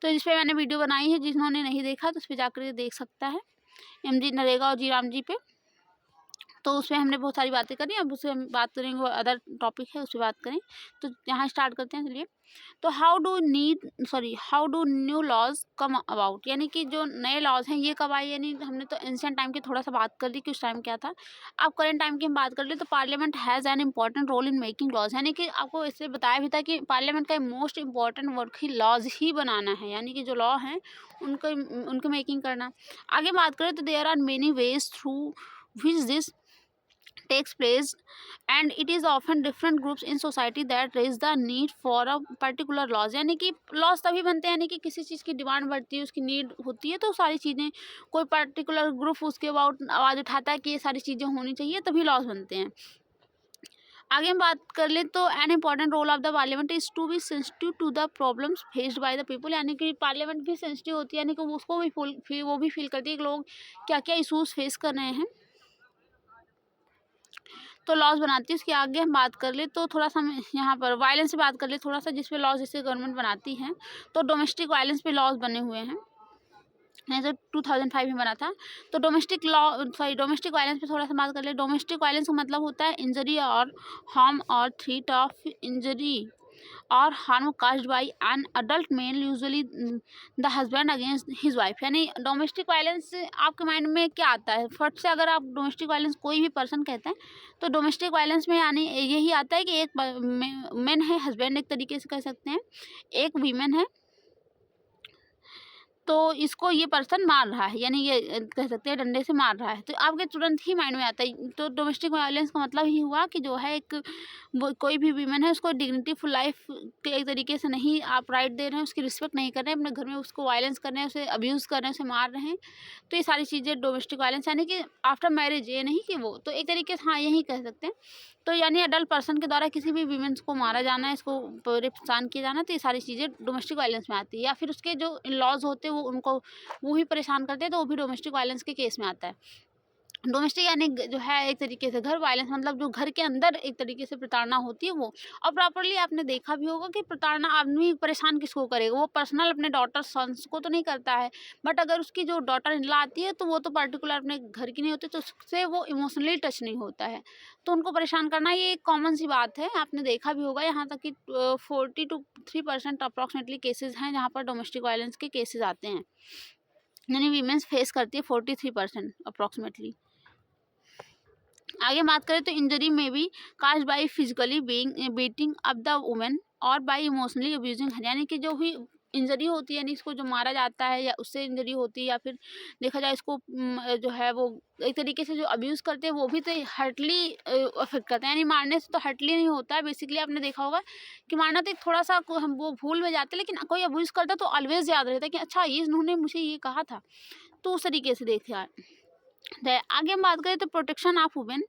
तो इस पर मैंने वीडियो बनाई है, जिन्होंने नहीं देखा तो उस पर जाकर देख सकता है, MG नरेगा और जी राम जी पे। तो उसमें हमने बहुत सारी बातें करी, अब उससे हम बात करेंगे, वो अदर टॉपिक है उस पर बात करें। तो यहाँ स्टार्ट करते हैं, चलिए। तो how do new laws come about, यानी कि जो नए लॉज हैं ये कब आए, यानी हमने तो एंशिएंट टाइम की थोड़ा सा बात कर ली कि उस टाइम क्या था। अब करंट टाइम की हम बात कर ले तो parliament has an important role in making laws, यानी कि आपको इससे बताया भी था कि पार्लियामेंट का मोस्ट इंपॉर्टेंट वर्क ही लॉज ही बनाना है, यानी कि जो लॉ हैं उनकी मेकिंग करना। आगे बात करें तो there are many ways through which this takes place, and it is often different groups in society that raise the need for a particular laws, यानी कि लॉज तभी बनते हैं, यानी कि किसी चीज़ की डिमांड बढ़ती है, उसकी नीड होती है, तो सारी चीज़ें कोई पर्टिकुलर ग्रुप उसके अबाउट आवाज़ उठाता है कि ये सारी चीज़ें होनी चाहिए, तभी लॉज बनते हैं। आगे हम बात कर लें तो an important role of the parliament is to be sensitive to the problems faced by the people, यानी कि पार्लियामेंट भी सेंसिटिव होती है, यानी कि उसको भी वो भी फील करती है कि लोग क्या क्या इशूज़ फेस कर रहे हैं, तो लॉज बनाती है। उसके आगे हम बात कर ले तो थोड़ा सा हम यहाँ पर वायलेंस से बात कर ले थोड़ा सा, जिस पे लॉज जैसे गवर्नमेंट बनाती है, तो डोमेस्टिक वायलेंस पे लॉज बने हुए हैं, जैसे 2005 में बना था। तो डोमेस्टिक वायलेंस पे थोड़ा सा बात कर ले। डोमेस्टिक वायलेंस का मतलब होता है इंजरी और हार्म और थ्रेट ऑफ इंजरी और harm caused bye an adult mail usually the husband against his wife, यानी डोमेस्टिक वायलेंस आपके माइंड में क्या आता है फट से, अगर आप डोमेस्टिक वायलेंस कोई भी पर्सन कहते हैं तो डोमेस्टिक वायलेंस में यानी यही आता है कि एक मैन है, हस्बैंड एक तरीके से कह सकते हैं, एक वीमेन है, तो इसको ये पर्सन मार रहा है, यानी ये कह सकते हैं डंडे से मार रहा है, तो आपके तुरंत ही माइंड में आता है। तो डोमेस्टिक वायलेंस का मतलब ही हुआ कि जो है एक वो कोई भी वीमेन है उसको डिग्निटी फुल लाइफ के एक तरीके से नहीं आप राइट दे रहे हैं, उसकी रिस्पेक्ट नहीं कर रहे हैं, अपने घर में उसको वायलेंस कर रहे हैं, उसे अब्यूज़ कर रहे हैं, उसे मार रहे हैं। तो ये सारी चीज़ें डोमेस्टिक वायलेंस, यानी कि आफ्टर मैरिज, ये नहीं कि वो, तो एक तरीके से हाँ यही कह सकते हैं। तो यानी अडल्ट पर्सन के द्वारा किसी भी वीमेंस को मारा जाना, इसको परेशान किया जाना, तो ये सारी चीज़ें डोमेस्टिक वायलेंस में आती है। या फिर उसके जो इन लॉज होते हैं वो उनको वो ही परेशान करते हैं, तो वो भी डोमेस्टिक वायलेंस के केस में आता है। डोमेस्टिक यानी जो है एक तरीके से घर वायलेंस, मतलब जो घर के अंदर एक तरीके से प्रताड़ना होती है वो। और प्रॉपर्ली आपने देखा भी होगा कि प्रताड़ना आदमी परेशान किसको करेगा, वो पर्सनल अपने डॉटर सन्स को तो नहीं करता है, बट अगर उसकी जो डॉटर इन लॉ आती है तो वो तो पर्टिकुलर अपने घर की नहीं होती, तो उससे वो इमोशनली टच नहीं होता है, तो उनको परेशान करना ये एक कॉमन सी बात है। आपने देखा भी होगा यहाँ तक कि 40 to 3% अप्रॉक्सीमेटली केसेज हैं जहाँ पर डोमेस्टिक वायलेंस के केसेज आते हैं। यानी वीमेंस फेस करती है 43% अप्रॉक्सीमेटली। आगे बात करें तो इंजरी में be caused by physically beating up the women और बाई इमोशनली अब्यूजिंग हर, यानी कि जो भी इंजरी होती है यानी इसको जो मारा जाता है या उससे इंजरी होती है, या फिर देखा जाए इसको जो है वो एक तरीके से जो अब्यूज़ करते हैं वो भी तो हर्टली अफेक्ट करते हैं, यानी मारने से तो हर्टली नहीं होता है। बेसिकली आपने देखा होगा कि मारना तो एक थोड़ा सा हम वो भूल में जाते हैं, लेकिन कोई अब्यूज़ करता है तो ऑलवेज याद रहता है कि अच्छा ये इन्होंने मुझे ये कहा था, तो उस तरीके से देखा है। आगे हम बात करें तो प्रोटेक्शन ऑफ वुमेन,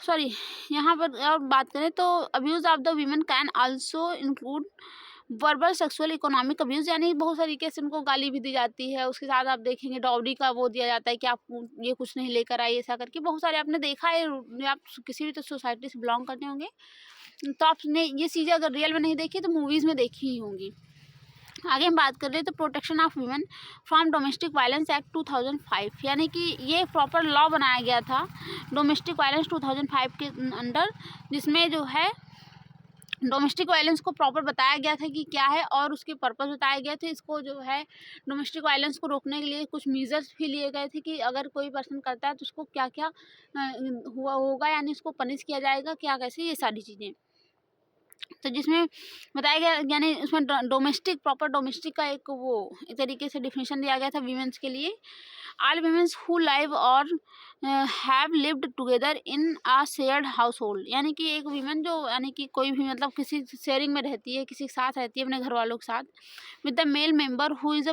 सॉरी यहाँ पर और बात करें तो abuse of the women can also include verbal sexual economic abuse, यानी बहुत तरीके से उनको गाली भी दी जाती है। उसके साथ आप देखेंगे डाउरी का वो दिया जाता है कि आप ये कुछ नहीं लेकर आइए, ऐसा करके बहुत सारे आपने देखा है। आप किसी भी तो सोसाइटी से बिलोंग करते होंगे तो आपने ये चीज़ें अगर रियल में नहीं देखी तो मूवीज़ में देखी ही होंगी। आगे हम बात कर रहे हैं तो protection of women from domestic violence act 2005, यानी कि ये प्रॉपर लॉ बनाया गया था डोमेस्टिक वायलेंस 2005 के अंडर, जिसमें जो है डोमेस्टिक वायलेंस को प्रॉपर बताया गया था कि क्या है और उसके पर्पस बताए गए थे। इसको जो है डोमेस्टिक वायलेंस को रोकने के लिए कुछ मेजर्स भी लिए गए थे कि अगर कोई पर्सन करता है तो उसको क्या क्या हुआ होगा, यानी उसको पनिश किया जाएगा क्या कैसे, ये सारी चीज़ें। तो जिसमें बताया गया, यानी उसमें डोमेस्टिक प्रॉपर डोमेस्टिक का एक वो एक तरीके से डिफिनेशन दिया गया था वीमेंस के लिए। ऑल वीमेंस हु लाइव और have lived together in a shared household, यानी कि एक वीमेन जो यानी कि कोई भी मतलब किसी शेयरिंग में रहती है, किसी के साथ रहती है अपने घर वालों के साथ, with the male member who is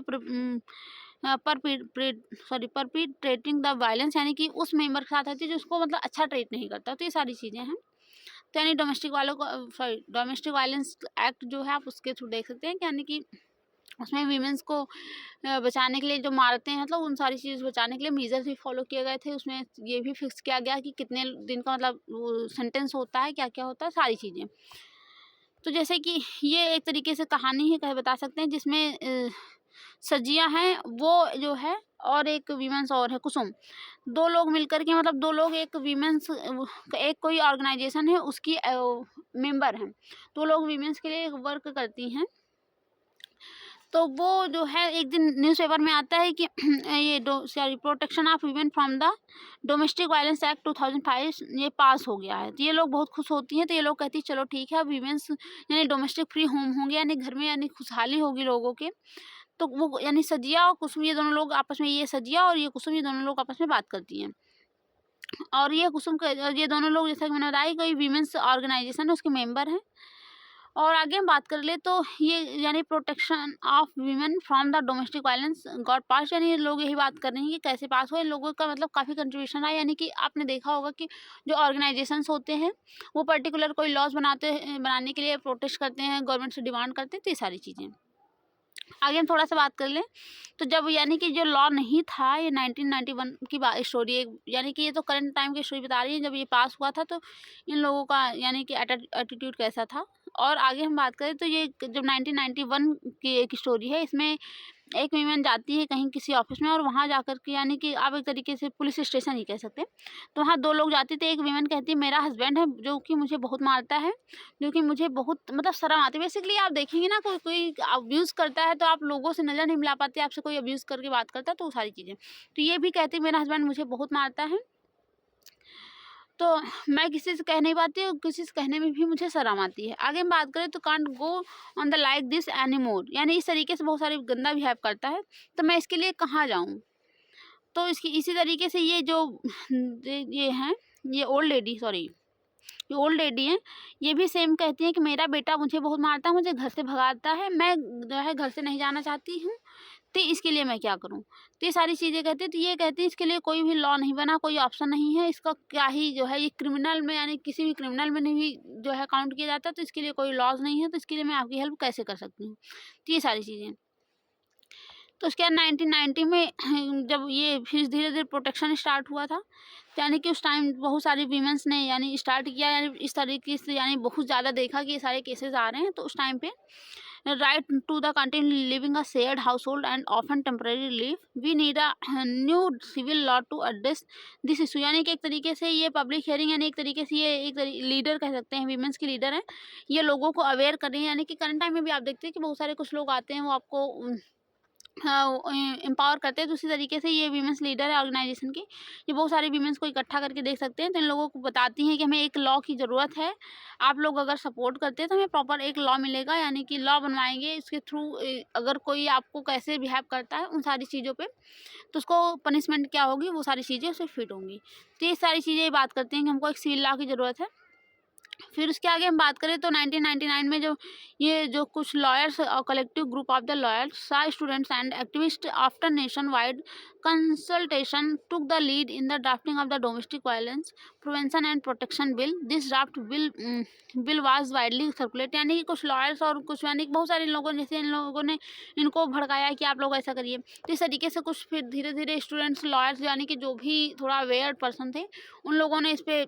perpetrating the violence, यानी कि उस मेंबर के साथ रहती है जो उसको मतलब अच्छा ट्रीट नहीं करता। तो ये सारी चीज़ें हैं। तो यानी डोमेस्टिक वालों को डोमेस्टिक वायलेंस एक्ट जो है आप उसके थ्रू देख सकते हैं, यानी कि उसमें वीमेंस को बचाने के लिए जो मारते हैं, मतलब उन सारी चीज़ बचाने के लिए मीजर्स भी फॉलो किए गए थे। उसमें ये भी फिक्स किया गया कि कितने दिन का मतलब वो सेंटेंस होता है, क्या क्या होता है, सारी चीज़ें। तो जैसे कि ये एक तरीके से कहानी है, कह बता सकते हैं, जिसमें सजिया हैं वो जो है और एक वीमेंस और है कुसुम, दो लोग मिलकर के मतलब दो लोग एक वीमेंस एक कोई ऑर्गेनाइजेशन है उसकी मेंबर हैं। तो लोग वीमेंस के लिए वर्क करती हैं। तो वो जो है एक दिन न्यूज़पेपर में आता है कि ये protection of women from the domestic violence act 2005 ये पास हो गया है। तो ये लोग बहुत खुश होती हैं। तो ये लोग कहती है चलो ठीक है, अब वीमेंस यानी डोमेस्टिक फ्री होम होंगे, यानी घर में यानी खुशहाली होगी लोगों के। तो वो यानी सजिया और कुसुम ये दोनों लोग आपस में, ये सजिया और ये कुसुम ये दोनों लोग आपस में बात करती हैं। और ये कुसुम ये दोनों लोग जैसा कि मैंने बताया कोई वीमेंस ऑर्गेनाइजेशन है उसके मेंबर हैं। और आगे हम बात कर ले तो ये यानी protection of women from the domestic violence got pass, यानी ये लोग यही बात कर रहे हैं कि कैसे पास हुआ। इन लोगों का मतलब काफ़ी कंट्रीब्यूशन है, यानी कि आपने देखा होगा कि जो ऑर्गेनाइजेशंस होते हैं वो पर्टिकुलर कोई लॉज बनाने के लिए प्रोटेस्ट करते हैं, गवर्नमेंट से डिमांड करते हैं, तो ये सारी चीज़ें। आगे हम थोड़ा सा बात कर लें तो जब यानी कि जो लॉ नहीं था, ये 1991 की स्टोरी है, यानी कि ये तो करंट टाइम की स्टोरी बता रही है। जब ये पास हुआ था तो इन लोगों का यानी कि एटीट्यूड कैसा था। और आगे हम बात करें तो ये जब 1991 की एक स्टोरी है, इसमें एक वीमेन जाती है कहीं किसी ऑफिस में और वहाँ जाकर के यानी कि आप एक तरीके से पुलिस स्टेशन ही कह सकते हैं। तो वहाँ दो लोग जाते थे, एक वीमेन कहती है मेरा हस्बैंड है जो कि मुझे बहुत मारता है, जो कि मुझे बहुत मतलब शर्म आती है। बेसिकली आप देखेंगे ना कोई कोई अब्यूज़ करता है तो आप लोगों से नज़र नहीं मिला पाते, आपसे कोई अब्यूज़ करके बात करता है, तो वो सारी चीज़ें। तो ये भी कहती है मेरा हस्बैंड मुझे बहुत मारता है, तो मैं किसी से कह नहीं पाती और किसी से कहने में भी मुझे शर्म आती है। आगे हम बात करें तो can't go on the like this any more, यानी इस तरीके से बहुत सारी गंदा बिहेव करता है, तो मैं इसके लिए कहाँ जाऊँ। तो इसकी इसी तरीके से ये जो ये हैं, ये ओल्ड लेडी हैं, ये भी सेम कहती हैं कि मेरा बेटा मुझे बहुत मारता है, मुझे घर से भगाता है, मैं जो है घर से नहीं जाना चाहती हूँ, तो इसके लिए मैं क्या करूँ। तो ये सारी चीज़ें कहती हैं। तो ये कहती हैं इसके लिए कोई भी लॉ नहीं बना, कोई ऑप्शन नहीं है, इसका क्या ही जो है ये क्रिमिनल में यानी किसी भी क्रिमिनल में नहीं भी जो है काउंट किया जाता, तो इसके लिए कोई लॉज नहीं है, तो इसके लिए मैं आपकी हेल्प कैसे कर सकती हूँ। तो ये सारी चीज़ें। तो उसके बाद 1990 में जब ये फिर धीरे-धीरे प्रोटेक्शन स्टार्ट हुआ था, तो यानी कि उस टाइम बहुत सारी वीमेंस ने यानी स्टार्ट किया, यानी इस तरीके से यानी बहुत ज़्यादा देखा कि ये सारे केसेस आ रहे हैं। तो उस टाइम पे right to the continue living a shared household and often temporary leave, we need a new civil law to address this issue, यानी कि एक तरीके से ये पब्लिक हियरिंग यानी एक तरीके से ये एक लीडर कह सकते हैं, वीमेंस की लीडर हैं, ये लोगों को अवेयर कर रही हैं। यानी कि करंट टाइम में भी आप देखते हैं कि बहुत सारे कुछ लोग आते हैं वो आपको एम्पावर करते हैं। तो उसी तरीके से ये वीमेंस लीडर है ऑर्गेनाइजेशन की, ये बहुत सारे वीमेंस को इकट्ठा करके देख सकते हैं। तो इन लोगों को बताती हैं कि हमें एक लॉ की ज़रूरत है, आप लोग अगर सपोर्ट करते हैं तो हमें प्रॉपर एक लॉ मिलेगा, यानी कि लॉ बनवाएंगे। इसके थ्रू अगर कोई आपको कैसे बिहेव करता है उन सारी चीज़ों पे, तो उसको पनिशमेंट क्या होगी, वो सारी चीज़ें उससे फिट होंगी। तो ये सारी चीज़ें बात करते हैं कि हमको एक सिविल लॉ की ज़रूरत है। फिर उसके आगे हम बात करें तो 1999 में जो कुछ लॉयर्स और collective group of the lawyers, students and activist after nation wide consultation took the lead in the drafting of the domestic violence prevention and protection bill. This draft bill was widely circulate, यानी कि कुछ lawyers और कुछ यानी कि बहुत सारे लोगों, जैसे इन लोगों ने इनको भड़काया कि आप लोग ऐसा करिए। तो इस तरीके से कुछ फिर धीरे धीरे स्टूडेंट्स, लॉयर्स यानी कि जो भी थोड़ा अवेयर पर्सन थे, उन लोगों ने इस पर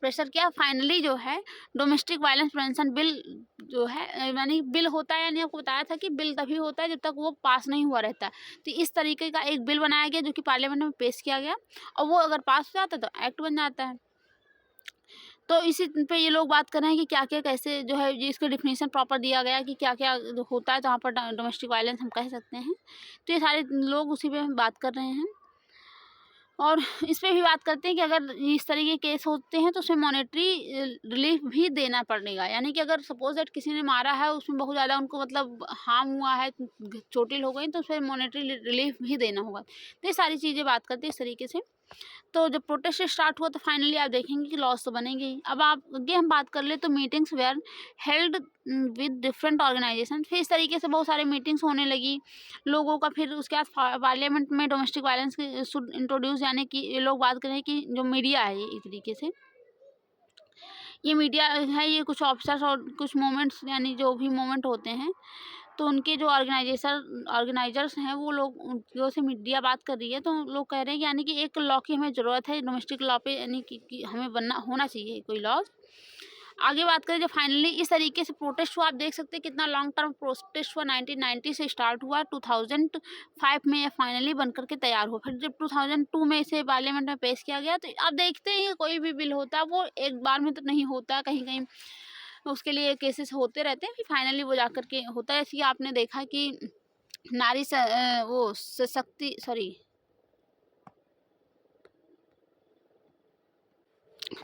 प्रेशर किया। फाइनली जो है डोमेस्टिक वायलेंस प्रिवेंशन बिल जो है, यानी बिल होता है, यानी आपको बताया था कि बिल तभी होता है जब तक वो पास नहीं हुआ रहता है। तो इस तरीके का एक बिल बनाया गया जो कि पार्लियामेंट में पेश किया गया, और वो अगर पास हो जाता है तो एक्ट बन जाता है। तो इसी पे ये लोग बात कर रहे हैं कि क्या क्या कैसे जो है, ये इसका डिफिनीशन प्रॉपर दिया गया कि क्या क्या होता है जहाँ पर डोमेस्टिक वायलेंस हम कह सकते हैं। तो ये सारे लोग उसी पे बात कर रहे हैं। और इस पे भी बात करते हैं कि अगर इस तरह के केस होते हैं तो उसमें मॉनेटरी रिलीफ भी देना पड़ेगा, यानी कि अगर सपोज दैट किसी ने मारा है, उसमें बहुत ज़्यादा उनको मतलब हार्म हुआ है, चोटिल हो गई, तो उसमें मॉनेटरी रिलीफ भी देना होगा। तो ये सारी चीज़ें बात करते हैं इस तरीके से। तो जब प्रोटेस्ट स्टार्ट हुआ तो फाइनली आप देखेंगे कि लॉस तो बनेंगे ही। अब आप आगे हम बात कर ले तो meetings were held with different organization, फिर इस तरीके से बहुत सारे मीटिंग्स होने लगी लोगों का। फिर उसके बाद पार्लियामेंट में डोमेस्टिक वायलेंस की शुड इंट्रोड्यूस, यानी कि ये लोग बात करें कि जो मीडिया है, ये एक तरीके से ये मीडिया है, ये कुछ ऑफिसर्स और कुछ मोमेंट्स, यानी जो भी मोमेंट होते हैं, तो उनके जो ऑर्गेनाइजर्स हैं वो लोग जो से मीडिया बात कर रही है, तो लोग कह रहे हैं कि यानी कि एक लॉ की हमें ज़रूरत है डोमेस्टिक लॉ पे, यानी कि हमें बनना होना चाहिए कोई लॉ। आगे बात करें, जब फाइनली इस तरीके से प्रोटेस्ट हुआ, आप देख सकते हैं कितना लॉन्ग टर्म प्रोटेस्ट हुआ। 1990 से स्टार्ट हुआ, 2005 में ये फाइनली बनकर के तैयार हुआ। फिर जब 2002 में इसे पार्लियामेंट में पेश किया गया, तो आप देखते हैं कोई भी बिल होता है वो एक बार में तो नहीं होता, कहीं कहीं उसके लिए केसेस होते रहते हैं, फिर फाइनली वो जाकर के होता है। ऐसे ही आपने देखा कि नारी वो सशक्ति सॉरी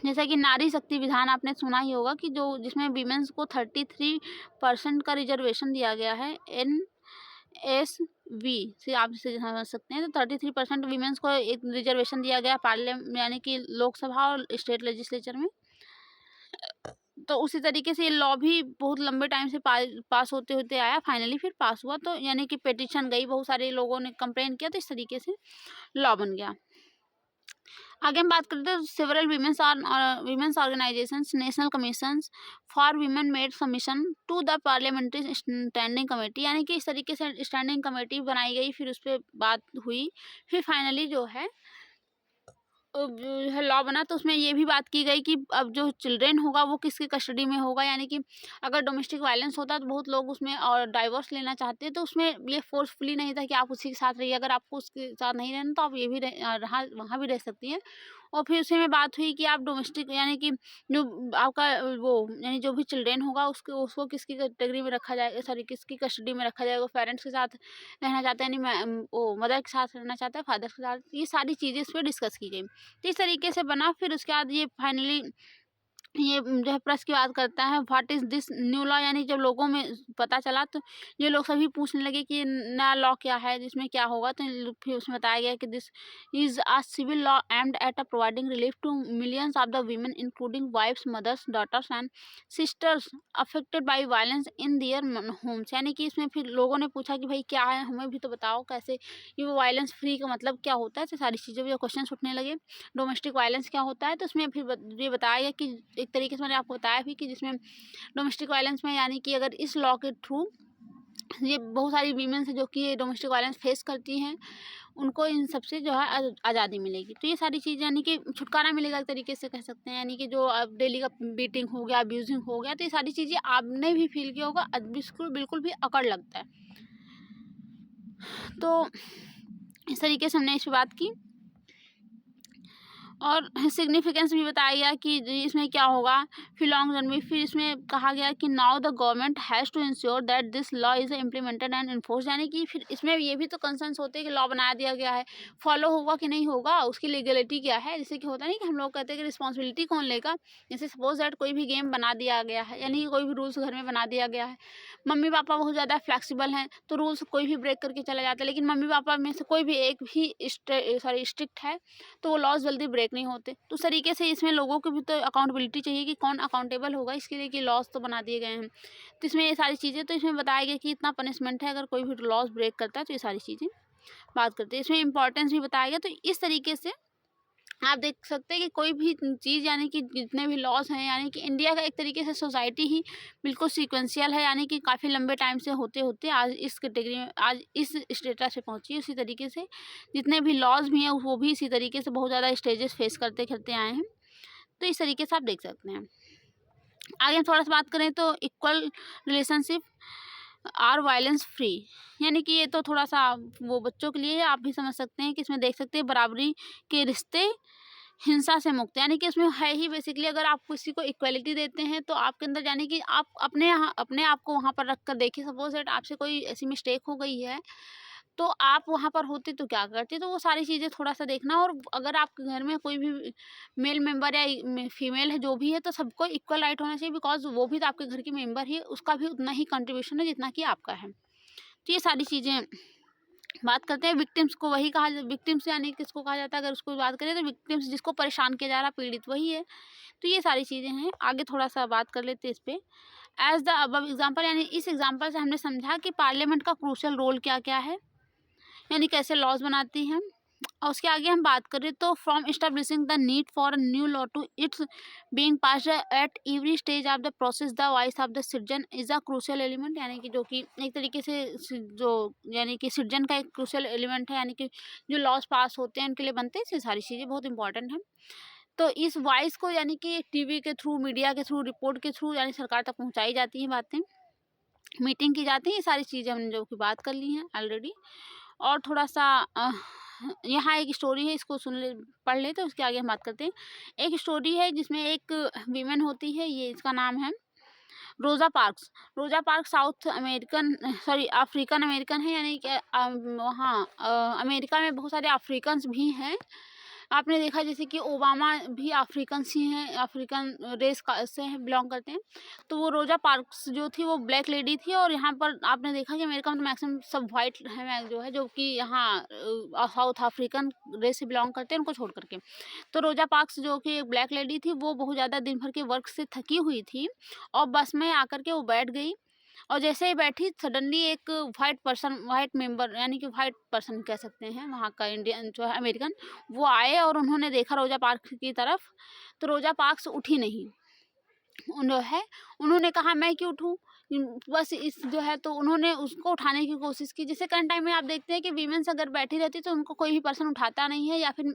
जैसा कि नारी शक्ति विधान आपने सुना ही होगा, कि जो जिसमें वीमेंस को 33% का रिजर्वेशन दिया गया है, NSV से आप इसे समझ सकते हैं। तो 33% वीमेंस को एक रिजर्वेशन दिया गया पार्लियामेंट, यानी कि लोकसभा और स्टेट लेजिस्लेचर में। तो उसी तरीके से ये लॉ भी बहुत लंबे टाइम से पास होते होते आया, फाइनली फिर पास हुआ। तो यानी कि पिटीशन गई, बहुत सारे लोगों ने कंप्लेन किया, तो इस तरीके से लॉ बन गया। आगे हम बात करते हैं several women's organizations, national commissions for women made submission to the parliamentary standing committee, यानी कि इस तरीके से स्टैंडिंग कमेटी बनाई गई, फिर उस पर बात हुई, फिर फाइनली जो है लॉ बना। तो उसमें ये भी बात की गई कि अब जो चिल्ड्रेन होगा वो किसकी कस्टडी में होगा, यानी कि अगर डोमेस्टिक वायलेंस होता है तो बहुत लोग उसमें और डाइवोर्स लेना चाहते हैं, तो उसमें ये फोर्सफुली नहीं था कि आप उसी के साथ रहिए। अगर आपको उसके साथ नहीं रहना तो आप ये भी वहाँ भी रह सकती हैं। और फिर उसी में बात हुई कि आप डोमेस्टिक, यानी कि जो आपका वो यानी जो भी चिल्ड्रेन होगा उसको उसको किसकी कैटेगरी में रखा जाएगा, सॉरी किसकी कस्टडी में रखा जाएगा। पेरेंट्स के साथ रहना चाहता है, यानी वो मदर के साथ रहना चाहता है, फादर के साथ, ये सारी चीज़ें इस पर डिस्कस की गई। तो इस तरीके से बना। फिर उसके बाद ये फाइनली ये जो है प्रेस की बात करता है, what is this new law, यानी जब लोगों में पता चला तो ये लोग सभी पूछने लगे कि नया लॉ क्या है, जिसमें क्या होगा। तो फिर उसमें बताया गया कि this is a civil law aimed at a providing relief to millions of the women including wives, mothers, daughters and sisters affected by violence in their homes, यानी कि इसमें फिर लोगों ने पूछा कि भाई क्या है, हमें भी तो बताओ कैसे ये वो वायलेंस फ्री का मतलब क्या होता है। तो सारी चीज़ों पर क्वेश्चन उठने लगे, डोमेस्टिक वायलेंस क्या होता है। तो उसमें फिर ये बताया गया कि एक तरीके से मैंने आपको बताया भी कि जिसमें डोमेस्टिक वायलेंस में, यानी कि अगर इस लॉ के थ्रू ये बहुत सारी वीमेंस हैं जो कि ये डोमेस्टिक वायलेंस फेस करती हैं, उनको इन सबसे जो है आज़ादी मिलेगी। तो ये सारी चीज़ यानी कि छुटकारा मिलेगा, एक तरीके से कह सकते हैं। यानी कि जो अब डेली का बीटिंग हो गया, अब्यूजिंग हो गया, तो ये सारी चीज़ें आपने भी फील किया होगा, बिल्कुल बिल्कुल भी अकड़ लगता है। तो इस तरीके से हमने इस पर बात की। और सिग्निफिकेंस भी बताया गया कि इसमें क्या होगा फिर लॉन्ग रन में। फिर इसमें कहा गया कि now the government has to ensure that this law is implemented and enforce, यानी कि फिर इसमें ये भी तो कंसर्न्स होते हैं कि लॉ बना दिया गया है, फॉलो होगा कि नहीं होगा, उसकी लीगलिटी क्या है। जैसे कि होता नहीं कि हम लोग कहते हैं कि रिस्पॉन्सिबिलिटी कौन लेगा। जैसे सपोज दैट कोई भी गेम बना दिया गया है, यानी कि कोई भी रूल्स घर में बना दिया गया है, मम्मी पापा बहुत ज़्यादा फ्लेक्सिबल हैं तो रूल्स कोई भी ब्रेक करके चला जाता है, लेकिन मम्मी पापा में से कोई भी एक भी स्ट्रिक्ट है तो वो लॉज जल्दी ब्रेक नहीं होते। तो उस तरीके से इसमें लोगों की भी तो अकाउंटेबिलिटी चाहिए कि कौन अकाउंटेबल होगा, इसके लिए कि लॉज तो बना दिए गए हैं। तो इसमें ये सारी चीज़ें, तो इसमें बताया गया कि इतना पनिशमेंट है अगर कोई भी लॉज ब्रेक करता है, तो ये सारी चीज़ें बात करते हैं। इसमें इंपॉर्टेंस भी बताया गया। तो इस तरीके से आप देख सकते हैं कि कोई भी चीज़, यानी कि जितने भी लॉज हैं, यानी कि इंडिया का एक तरीके से सोसाइटी ही बिल्कुल सीक्वेंशियल है, यानी कि काफ़ी लंबे टाइम से होते होते आज इस कैटेगरी में, आज इस स्टेटस पे पहुंची है। उसी तरीके से जितने भी लॉज भी हैं वो भी इसी तरीके से बहुत ज़्यादा स्टेजेस फेस करते करते आए हैं। तो इस तरीके से आप देख सकते हैं। आगे हम थोड़ा सा बात करें तो equal relationship are violence free, यानी कि ये तो थोड़ा सा वो बच्चों के लिए है, आप भी समझ सकते हैं कि इसमें देख सकते हैं बराबरी के रिश्ते हिंसा से मुक्त, यानी कि इसमें है ही बेसिकली अगर आप किसी को इक्वलिटी देते हैं तो आपके अंदर, यानी कि आप अपने आप को वहाँ पर रख कर देखिए। सपोज दैट आपसे कोई ऐसी मिस्टेक हो गई है तो आप वहाँ पर होते तो क्या करते, तो वो सारी चीज़ें थोड़ा सा देखना। और अगर आपके घर में कोई भी मेल मेंबर या फीमेल है जो भी है, तो सबको इक्वल राइट होना चाहिए, बिकॉज वो भी तो आपके घर की मेंबर ही, उसका भी उतना ही कंट्रीब्यूशन है जितना कि आपका है। तो ये सारी चीज़ें बात करते हैं। विक्टिम्स को वही कहा, विक्टिम्स यानी किसको कहा जाता है, अगर उसको बात करें तो विक्टिम्स जिसको परेशान किया जा रहा, पीड़ित वही है। तो ये सारी चीज़ें हैं। आगे थोड़ा सा बात कर लेते हैं इस पे। एज द अबव एग्जाम्पल, यानी इस एग्जाम्पल से हमने समझा कि पार्लियामेंट का क्रूशल रोल क्या क्या है, यानी कैसे लॉज बनाती हैं। और उसके आगे हम बात करें तो from establishing the need for a new law to its being passed at every stage of the process the voice of the citizen is a crucial element, यानी कि जो कि एक तरीके से जो, यानी कि सिटीजन का एक क्रूशियल एलिमेंट है, यानी कि जो लॉज पास होते हैं उनके लिए बनते हैं। ये सारी चीज़ें बहुत इंपॉर्टेंट हैं। तो इस वॉइस को, यानी कि टीवी के थ्रू, मीडिया के थ्रू, रिपोर्ट के थ्रू, यानी सरकार तक पहुँचाई जाती हैं बातें, मीटिंग की जाती है। ये सारी चीज़ें हमने जो कि बात कर ली हैं ऑलरेडी। और थोड़ा सा यहाँ एक स्टोरी है, इसको सुन ले, पढ़ ले, तो उसके आगे हम बात करते हैं। एक स्टोरी है जिसमें एक वीमेन होती है, ये इसका नाम है रोज़ा पार्क्स। रोज़ा parks south American, sorry African American है, यानी कि वहाँ अमेरिका में बहुत सारे अफ्रीकन्स भी हैं। आपने देखा जैसे कि ओबामा भी अफ्रीकन्स ही हैं, अफ्रीकन रेस का से बिलोंग करते हैं। तो वो रोज़ा पार्क्स जो थी वो ब्लैक लेडी थी, और यहाँ पर आपने देखा कि अमेरिका में मैक्सिमम सब वाइट है जो है, जो कि यहाँ साउथ अफ्रीकन रेस से बिलोंग करते हैं, उनको छोड़ करके। तो रोज़ा पार्क्स जो कि एक ब्लैक लेडी थी, वो बहुत ज़्यादा दिन भर के वर्क से थकी हुई थी और बस में आकर के वो बैठ गई। और जैसे ही बैठी सडनली एक वाइट मेंबर, यानी कि वाइट पर्सन कह सकते हैं वहाँ का, इंडियन जो है अमेरिकन, वो आए और उन्होंने देखा रोज़ा पार्क्स की तरफ। तो रोज़ा पार्क्स उठी नहीं, जो है उन्होंने कहा मैं क्यों उठूँ, बस इस जो है, तो उन्होंने उसको उठाने की कोशिश की। जैसे करंट टाइम में आप देखते हैं कि वीमेंस अगर बैठी रहती तो उनको कोई भी पर्सन उठाता नहीं है, या फिर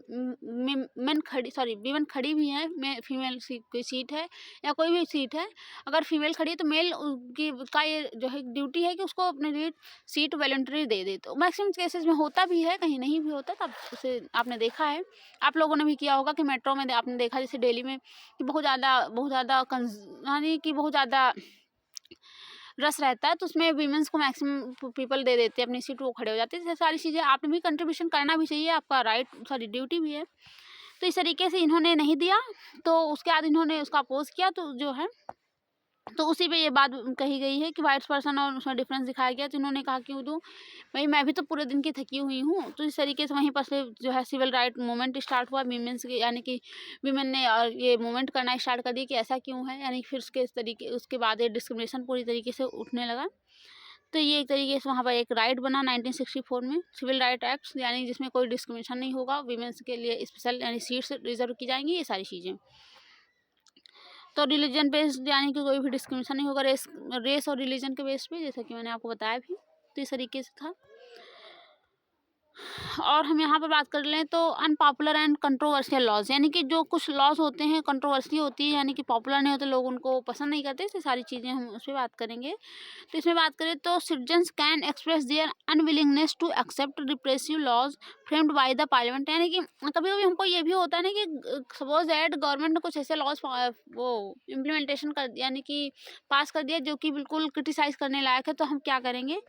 वीमेन खड़ी भी है, फीमेल कोई सीट है या कोई भी सीट है, अगर फीमेल खड़ी है तो मेल की का ये जो है ड्यूटी है कि उसको अपने लिए सीट वॉलंटरी दे दे। तो मैक्सिमम केसेस में होता भी है, कहीं नहीं भी होता, तब उसे आपने देखा है, आप लोगों ने भी किया होगा कि मेट्रो में आपने देखा जैसे दिल्ली में कि बहुत ज़्यादा यानी कि बहुत ज़्यादा रस रहता है, तो उसमें वीमेंस को मैक्सिमम पीपल दे देते हैं अपनी सीट, वो खड़े हो जाते हैं। ये सारी चीज़ें आपने भी कंट्रीब्यूशन करना भी चाहिए, आपका राइट, सॉरी ड्यूटी भी है। तो इस तरीके से इन्होंने नहीं दिया, तो उसके बाद इन्होंने उसका अपोज किया, तो जो है तो उसी पे ये बात कही गई है कि वाइट पर्सन और उसमें डिफरेंस दिखाया गया। तो इन्होंने कहा क्यों दूँ, भाई मैं भी तो पूरे दिन की थकी हुई हूँ। तो इस तरीके से वहीं पर से जो है सिविल राइट मूवमेंट स्टार्ट हुआ वीमेंस के, यानी कि वीमेन ने ये मूवमेंट करना स्टार्ट कर दिया कि ऐसा क्यों है, यानी फिर उसके बाद ये डिस्क्रिमिनेशन पूरी तरीके से उठने लगा। तो ये एक तरीके से वहाँ पर एक राइट बना 1964 में, सिविल राइट एक्ट, यानी जिसमें कोई डिस्क्रिमिनेशन नहीं होगा, वीमेंस के लिए स्पेशल यानी सीट्स रिजर्व की जाएंगी, ये सारी चीज़ें। तो रिलीजन बेस्ड, यानी कि कोई भी डिस्क्रिमिनेशन नहीं होगा रेस और रिलीजन के बेस पे, जैसा कि मैंने आपको बताया भी। तो इस तरीके से था। और हम यहाँ पर बात कर लें तो अनपॉपुलर एंड कंट्रोवर्शियल लॉज, यानी कि जो कुछ लॉज होते हैं कंट्रोवर्सी होती है, यानी कि पॉपुलर नहीं होते, लोग उनको पसंद नहीं करते, इससे सारी चीज़ें हम उस पर बात करेंगे। तो इसमें बात करें तो citizens can express their unwillingness to accept repressive laws framed by the parliament, यानी कि कभी कभी हमको ये भी होता है ना कि सपोज दैट गवर्नमेंट ने कुछ ऐसे लॉज वो इम्प्लीमेंटेशन कर, यानी कि पास कर दिया जो कि बिल्कुल क्रिटिसाइज करने लायक है, तो हम क्या करेंगे।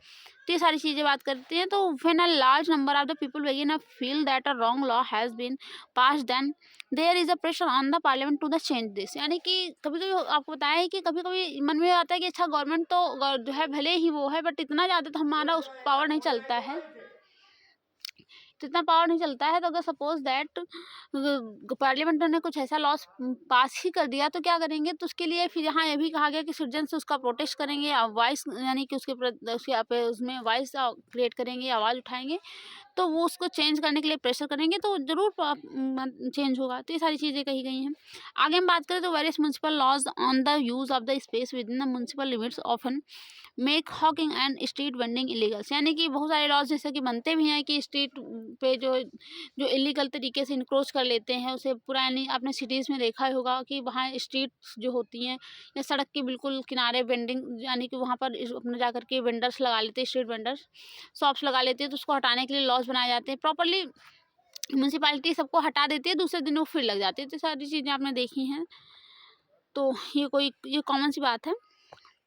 तो ये सारी चीज़ें बात करते हैं। तो when a large number of the people begin a feel that a wrong law has been passed then there is a pressure on the parliament to the change this, यानी कि कभी कभी आपको बताया है कि कभी कभी मन में आता है कि अच्छा गवर्नमेंट तो जो है भले ही वो है, बट इतना ज़्यादा तो हमारा उस पावर नहीं चलता है, तो इतना पावर नहीं चलता है। तो अगर सपोज दैट पार्लियामेंट ने कुछ ऐसा लॉस पास ही कर दिया तो क्या करेंगे। तो उसके लिए फिर यहाँ ये भी कहा गया कि सिटीजन से उसका प्रोटेस्ट करेंगे, वॉइस यानी कि उसके यहाँ पे उसमें वॉइस क्रिएट करेंगे, आवाज़ उठाएंगे, तो वो उसको चेंज करने के लिए प्रेशर करेंगे, तो ज़रूर चेंज होगा। तो ये सारी चीज़ें कही गई हैं। आगे हम बात करें तो various municipal laws on the use of the space within the municipal limits often make hawking and street vending illegals, यानी कि बहुत सारे लॉज जैसे कि बनते भी हैं कि स्ट्रीट पे जो जो इलीगल तरीके से इंक्रोच कर लेते हैं, उसे पूरा, यानी आपने सिटीज़ में देखा ही होगा कि वहाँ स्ट्रीट्स जो होती हैं या सड़क के बिल्कुल किनारे वेंडिंग, यानी कि वहाँ पर अपने जा कर के वेंडर्स लगा लेते हैं, स्ट्रीट वेंडर्स शॉप्स लगा लेते हैं, तो उसको हटाने के लिए लॉज बनाए जाते हैं प्रॉपर्ली। म्यूनसिपैलिटी सबको हटा देती है, दूसरे दिन वो फिर लग जाती है। तो सारी चीज़ें आपने देखी हैं, तो ये कॉमन सी बात है।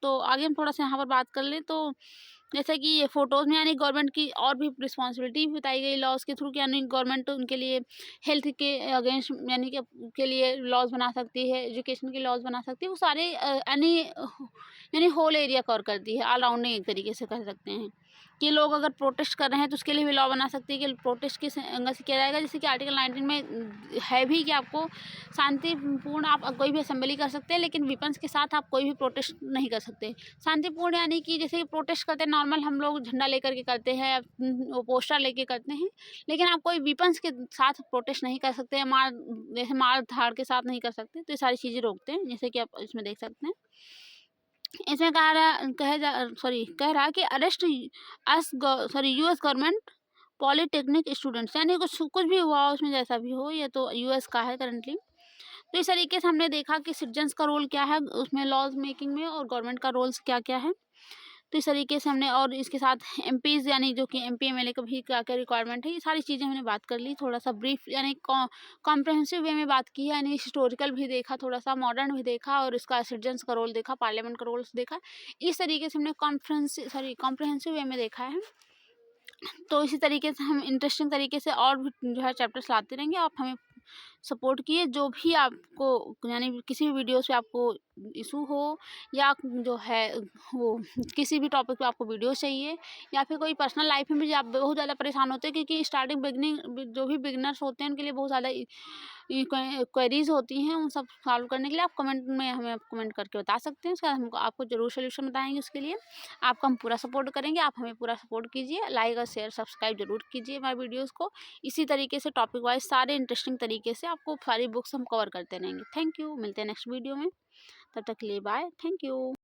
तो आगे हम थोड़ा सा यहाँ पर बात कर लें तो जैसे कि ये फ़ोटोज़ में, यानी गवर्नमेंट की और भी रिस्पॉन्सिबिलिटी बताई गई लॉज के थ्रू कि यानी गवर्नमेंट उनके लिए हेल्थ के अगेंस्ट, यानी कि के लिए लॉज बना सकती है, एजुकेशन के लॉज बना सकती है, वो सारे यानी होल एरिया कवर करती है, ऑल राउंडिंग एक तरीके से कह सकते हैं कि लोग अगर प्रोटेस्ट कर रहे हैं तो उसके लिए भी लॉ बना सकती है कि प्रोटेस्ट किस एंगल से किया जाएगा। जैसे कि आर्टिकल 19 में है भी कि आपको शांतिपूर्ण आप कोई भी असेंबली कर सकते हैं, लेकिन वेपन्स के साथ आप कोई भी प्रोटेस्ट नहीं कर सकते। शांतिपूर्ण यानी कि जैसे कि प्रोटेस्ट करते हैं नॉर्मल, हम लोग झंडा लेकर के करते हैं, वो पोस्टर लेके करते हैं, लेकिन आप कोई वेपन्स के साथ प्रोटेस्ट नहीं कर सकते, जैसे मार धाड़ के साथ नहीं कर सकते। तो ये सारी चीज़ें रोकते हैं, जैसे कि आप इसमें देख सकते हैं। इसमें कह रहा है कि arrest US government polytechnic students, यानी कुछ कुछ भी हुआ हो उसमें, जैसा भी हो, ये तो यूएस का है करंटली। तो इस तरीके से हमने देखा कि सिटीजन्स का रोल क्या है उसमें लॉज मेकिंग में, और गवर्नमेंट का रोल्स क्या क्या है। तो इस तरीके से हमने, और इसके साथ एमपीज़ यानी जो कि एमपी एमएलए का भी क्या क्या रिक्वायरमेंट है, ये सारी चीज़ें हमने बात कर ली। थोड़ा सा ब्रीफ यानी कॉम्प्रहेंसिव वे में बात की है, यानी हिस्टोरिकल भी देखा, थोड़ा सा मॉडर्न भी देखा, और इसका सिटीजन्स का रोल देखा, पार्लियामेंट का रोल देखा। इस तरीके से हमने कॉम्प्रहेंसिव वे में देखा है। तो इसी तरीके से हम इंटरेस्टिंग तरीके से और भी जो है चैप्टर्स लाते रहेंगे। आप हमें सपोर्ट किए, जो भी आपको यानी किसी भी वीडियो से आपको इशू हो, या जो है वो किसी भी टॉपिक पे आपको वीडियो चाहिए, या फिर कोई पर्सनल लाइफ में भी आप बहुत ज़्यादा परेशान होते हैं, क्योंकि स्टार्टिंग बिगनिंग जो भी बिगनर्स होते हैं उनके लिए बहुत ज़्यादा क्वेरीज होती हैं, उन सब सॉल्व करने के लिए आप कमेंट में हमें कमेंट करके बता सकते हैं। उसका हम आपको ज़रूर सोल्यूशन बताएंगे। उसके लिए आपका हम पूरा सपोर्ट करेंगे, आप हमें पूरा सपोर्ट कीजिए, लाइक और शेयर सब्सक्राइब जरूर कीजिए हमारे वीडियोज़ को। इसी तरीके से टॉपिक वाइज सारे इंटरेस्टिंग तरीके से आपको सारी बुक्स हम कवर करते रहेंगे। थैंक यू, मिलते हैं नेक्स्ट वीडियो में, तब तक के लिए बाय, थैंक यू।